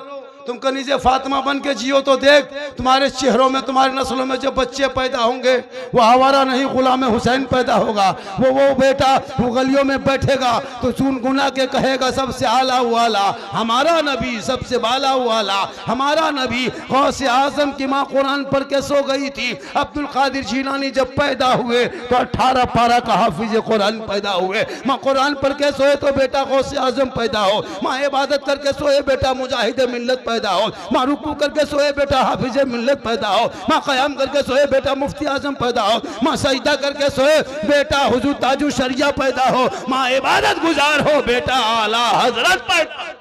तुम कनीजे फातिमा बन के जियो तो देख तुम्हारे चेहरों में, तुम्हारी नस्लों में जो बच्चे पैदा होंगे वो आवारा नहीं गुलाम हुसैन पैदा होगा। वो बेटा वो गलियों में बैठेगा तो चुनगुना के कहेगा सबसे आला वाला हमारा नबी, सबसे बाला वाला हमारा नबी। गौस आजम की माँ कुरान पढ़ के सो गई थी। अब्दुल कादिर जीलानी जब पैदा हुए तो 18 पारा का हाफिज कुरान पैदा हुए। माँ कुरान पढ़ के सोए तो बेटा गौस आजम पैदा हो। माँ इबादत करके सोए बेटा मुजाहिद मिल्लत पैदा हो। माँ रुकू करके सोए बेटा हाफिज मिल्लत पैदा हो। माँ क़याम करके सोए बेटा मुफ्ती आजम पैदा हो। माँ सजदा करके सोए बेटा हुजूर ताजू शरिया पैदा हो। माँ इबादत गुजार हो बेटा आला हजरत पैदा।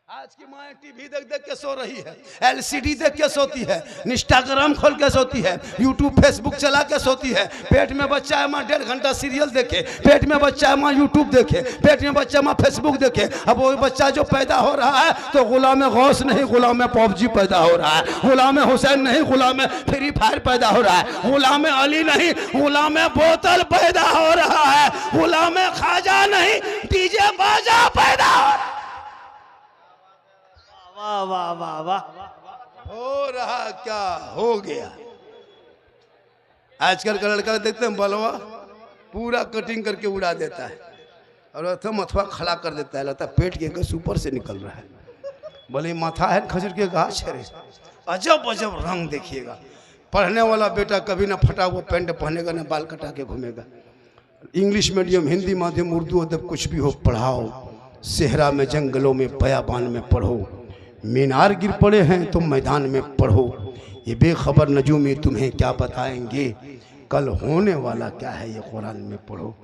आज की माँ टीवी देख देख के सो रही है, एलसीडी देख के सोती है, इंस्टाग्राम खोल के सोती है, यूट्यूब फेसबुक चला के सोती है। पेट में बच्चा है माँ 1.5 घंटा सीरियल देखे, पेट में बच्चा है माँ यूट्यूब देखे, पेट में बच्चा माँ फेसबुक देखे। अब वो बच्चा जो पैदा हो रहा है तो गुलाम गौस नहीं गुलाम पबजी पैदा हो रहा है, गुलाम हुसैन नहीं गुलाम फ्री फायर पैदा हो रहा है, गुलाम अली नहीं गुलाम बोतल पैदा हो रहा है, गुलाम खाजा नहीं डीजे बाजा पैदा हो रहा है। वाह वाह वाह वाह। हो रहा क्या हो गया। आजकल का लड़का देखते हैं बलवा पूरा कटिंग करके उड़ा देता है और अथवा अथवा खड़ा कर देता है, लगता है पेट के गस ऊपर से निकल रहा है। बोले माथा है खजूर के गाछ है। अजब अजब रंग देखिएगा। पढ़ने वाला बेटा कभी ना फटा हुआ पैंट पहनेगा ना बाल कटा के घूमेगा। इंग्लिश मीडियम, हिंदी माध्यम, उर्दू अदब कुछ भी हो पढ़ाओ। सेहरा में जंगलों में बयाबान में पढ़ो। मीनार गिर पड़े हैं तो मैदान में पढ़ो। ये बेखबर नजूमी तुम्हें क्या बताएंगे, कल होने वाला क्या है ये कुरान में पढ़ो।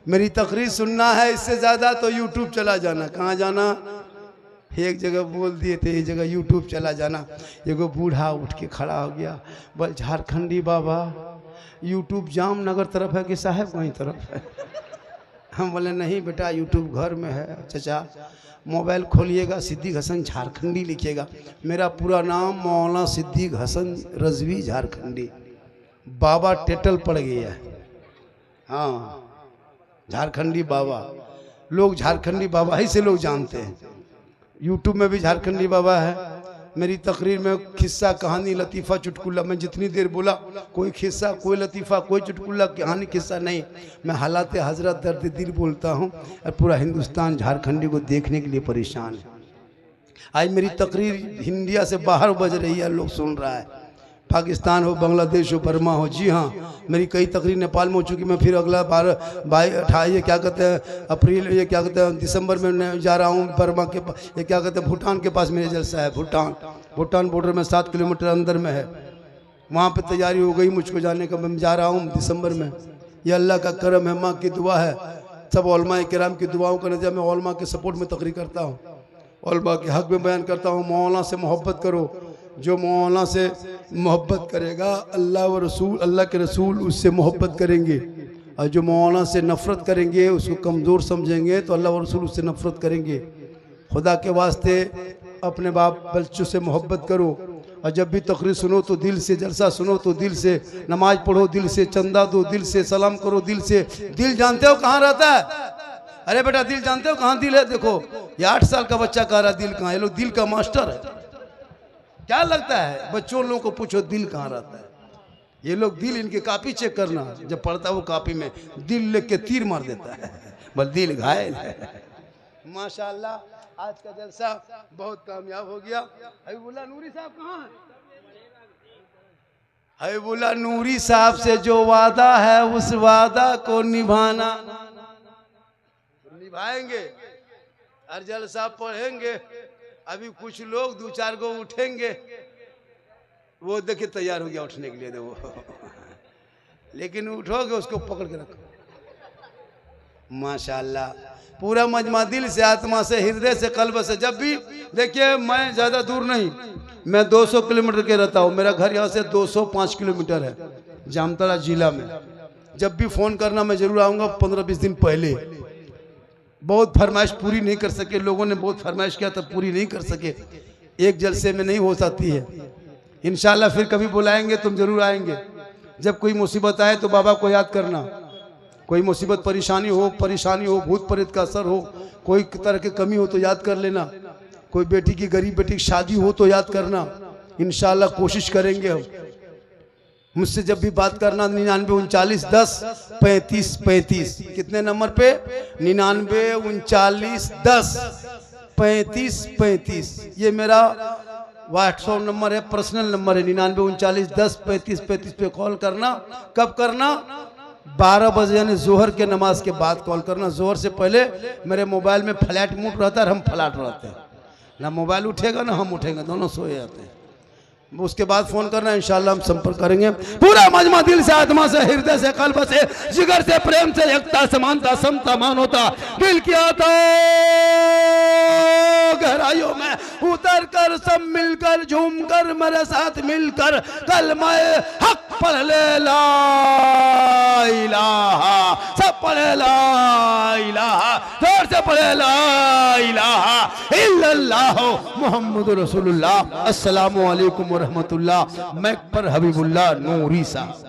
मेरी तकरीर सुनना है इससे ज़्यादा तो यूट्यूब चला जाना। कहाँ जाना? एक जगह बोल दिए थे, एक जगह यूट्यूब चला जाना। एगो बूढ़ा उठ के खड़ा हो गया, बोल झारखंडी बाबा यूट्यूब जामनगर तरफ है कि साहब वहीं तरफ है? हम बोले नहीं बेटा यूट्यूब घर में है। चचा मोबाइल खोलिएगा, सिद्दीक हसन झारखंडी लिखिएगा। मेरा पूरा नाम मौलाना सिद्दीक हसन रजवी झारखंडी। बाबा टेटल पड़ गया है। हाँ झारखंडी बाबा, लोग झारखंडी बाबा ही से लोग जानते हैं। यूट्यूब में भी झारखंडी बाबा है। मेरी तकरीर में किस्सा कहानी लतीफ़ा चुटकुला, मैं जितनी देर बोला कोई किस्सा कोई लतीफ़ा कोई चुटकुला कहानी किस्सा नहीं, मैं हालात हजरत दर्द दिल बोलता हूँ। और पूरा हिंदुस्तान झारखंडी को देखने के लिए परेशान है। आज मेरी तकरीर इंडिया से बाहर बज रही है, लोग सुन रहा है। पाकिस्तान हो, बांग्लादेश हो, बर्मा हो। जी हाँ, मेरी कई तकरीर नेपाल में हो चुकी। मैं फिर अगला 28 ये क्या कहते हैं अप्रैल, ये क्या कहते हैं दिसंबर में जा रहा हूँ बर्मा के पास, ये क्या कहते हैं भूटान के पास मेरे जलसा है। भूटान बॉर्डर में 7 किलोमीटर अंदर में है। वहाँ पे तैयारी हो गई मुझको जाने का। मैं जा रहा हूँ दिसंबर में। ये अल्लाह का करम है, माँ की दुआ है, सब उलमा किराम की दुआओं का नतीजा। मैं उलमा के सपोर्ट में तकरीर करता हूँ, उलमा के हक में बयान करता हूँ। मौलाना से मोहब्बत करो। जो मौलाना से मोहब्बत करेगा अल्लाह व रसूल, अल्लाह के रसूल उससे मोहब्बत करेंगे। और जो मौलाना से नफ़रत करेंगे, उसको कमज़ोर समझेंगे, तो अल्लाह व रसूल उससे नफ़रत करेंगे। खुदा के वास्ते अपने बाप बच्चों से मोहब्बत करो। और जब भी तकरीर सुनो तो दिल से, जलसा सुनो तो दिल से, नमाज पढ़ो दिल से, चंदा दो दिल से, सलाम करो दिल से। दिल जानते हो कहाँ रहता है? अरे बेटा दिल जानते हो कहाँ दिल है? देखो ये 8 साल का बच्चा कह रहा दिल कहाँ है। ये लोग दिल का मास्टर है। क्या लगता है बच्चों लोगों को पूछो दिल कहाँ रहता है? ये लोग दिल, इनके कॉपी चेक करना, जब पढ़ता है वो कॉपी में दिल लिख के तीर मार देता है, बस दिल घायल है। माशाल्लाह आज का जलसा बहुत कामयाब हो गया। हबीबुल्लाह नूरी साहब कहाँ हैं? हबीबुल्लाह नूरी साहब से जो वादा है उस वादा को निभाना, निभाएंगे। हर जलसा पढ़ेंगे। अभी कुछ लोग 2-4 को उठेंगे, वो देखिए तैयार हो गया उठने के लिए वो लेकिन उठोगे उसको पकड़ के रखो। माशाल्लाह पूरा मजमा दिल से, आत्मा से, हृदय से, कल्ब से। जब भी देखिए मैं ज़्यादा दूर नहीं, मैं 200 किलोमीटर के रहता हूँ। मेरा घर यहाँ से 205 किलोमीटर है, जामताड़ा जिला में। जब भी फ़ोन करना मैं ज़रूर आऊँगा 15-20 दिन पहले। बहुत फरमाइश पूरी नहीं कर सके, लोगों ने बहुत फरमाइश किया तब पूरी नहीं कर सके। एक जलसे में नहीं हो सकती है। इंशाल्लाह फिर कभी बुलाएंगे तुम जरूर आएंगे। जब कोई मुसीबत आए तो बाबा को याद करना। कोई मुसीबत परेशानी हो, भूत प्रेत का असर हो, कोई तरह की कमी हो तो याद कर लेना। कोई बेटी की, गरीब बेटी की शादी हो तो याद करना। इंशाल्लाह कोशिश करेंगे हम। मुझसे जब भी बात करना 99 39 10 35 35। कितने नंबर पे? 99 39 10 35 35। ये मेरा व्हाट्सएप नंबर है, पर्सनल नंबर है। 99 39 10 35 35 पे कॉल करना। कब करना? 12 बजे यानी जोहर के नमाज के बाद कॉल करना। जोहर से पहले मेरे मोबाइल में फ्लैट मोड रहता है और हम फ्लैट रहते हैं, ना मोबाइल उठेगा ना हम उठेंगे, दोनों सोए जाते हैं। उसके बाद फोन करना, इंशाल्लाह हम संपर्क करेंगे। पूरा मजमा दिल से, आत्मा से, हृदय से, कल्ब से, जिगर से, प्रेम से, एकता, समानता, समता, मानवता, दिल की आता गहराइयों में उतर कर सब मिलकर झूमकर मेरे साथ मिलकर कलमा हक पढ़ ले, ला इलाहा। सब पढ़े ला इलाहा, जोर से पढ़े ला इलाहा इल्लल्लाह मुहम्मद रसूलुल्लाह। अस्सलामु अलैकुम व रहमतुल्लाह। मैं पर हबीबुल्लाह नूरी साहब।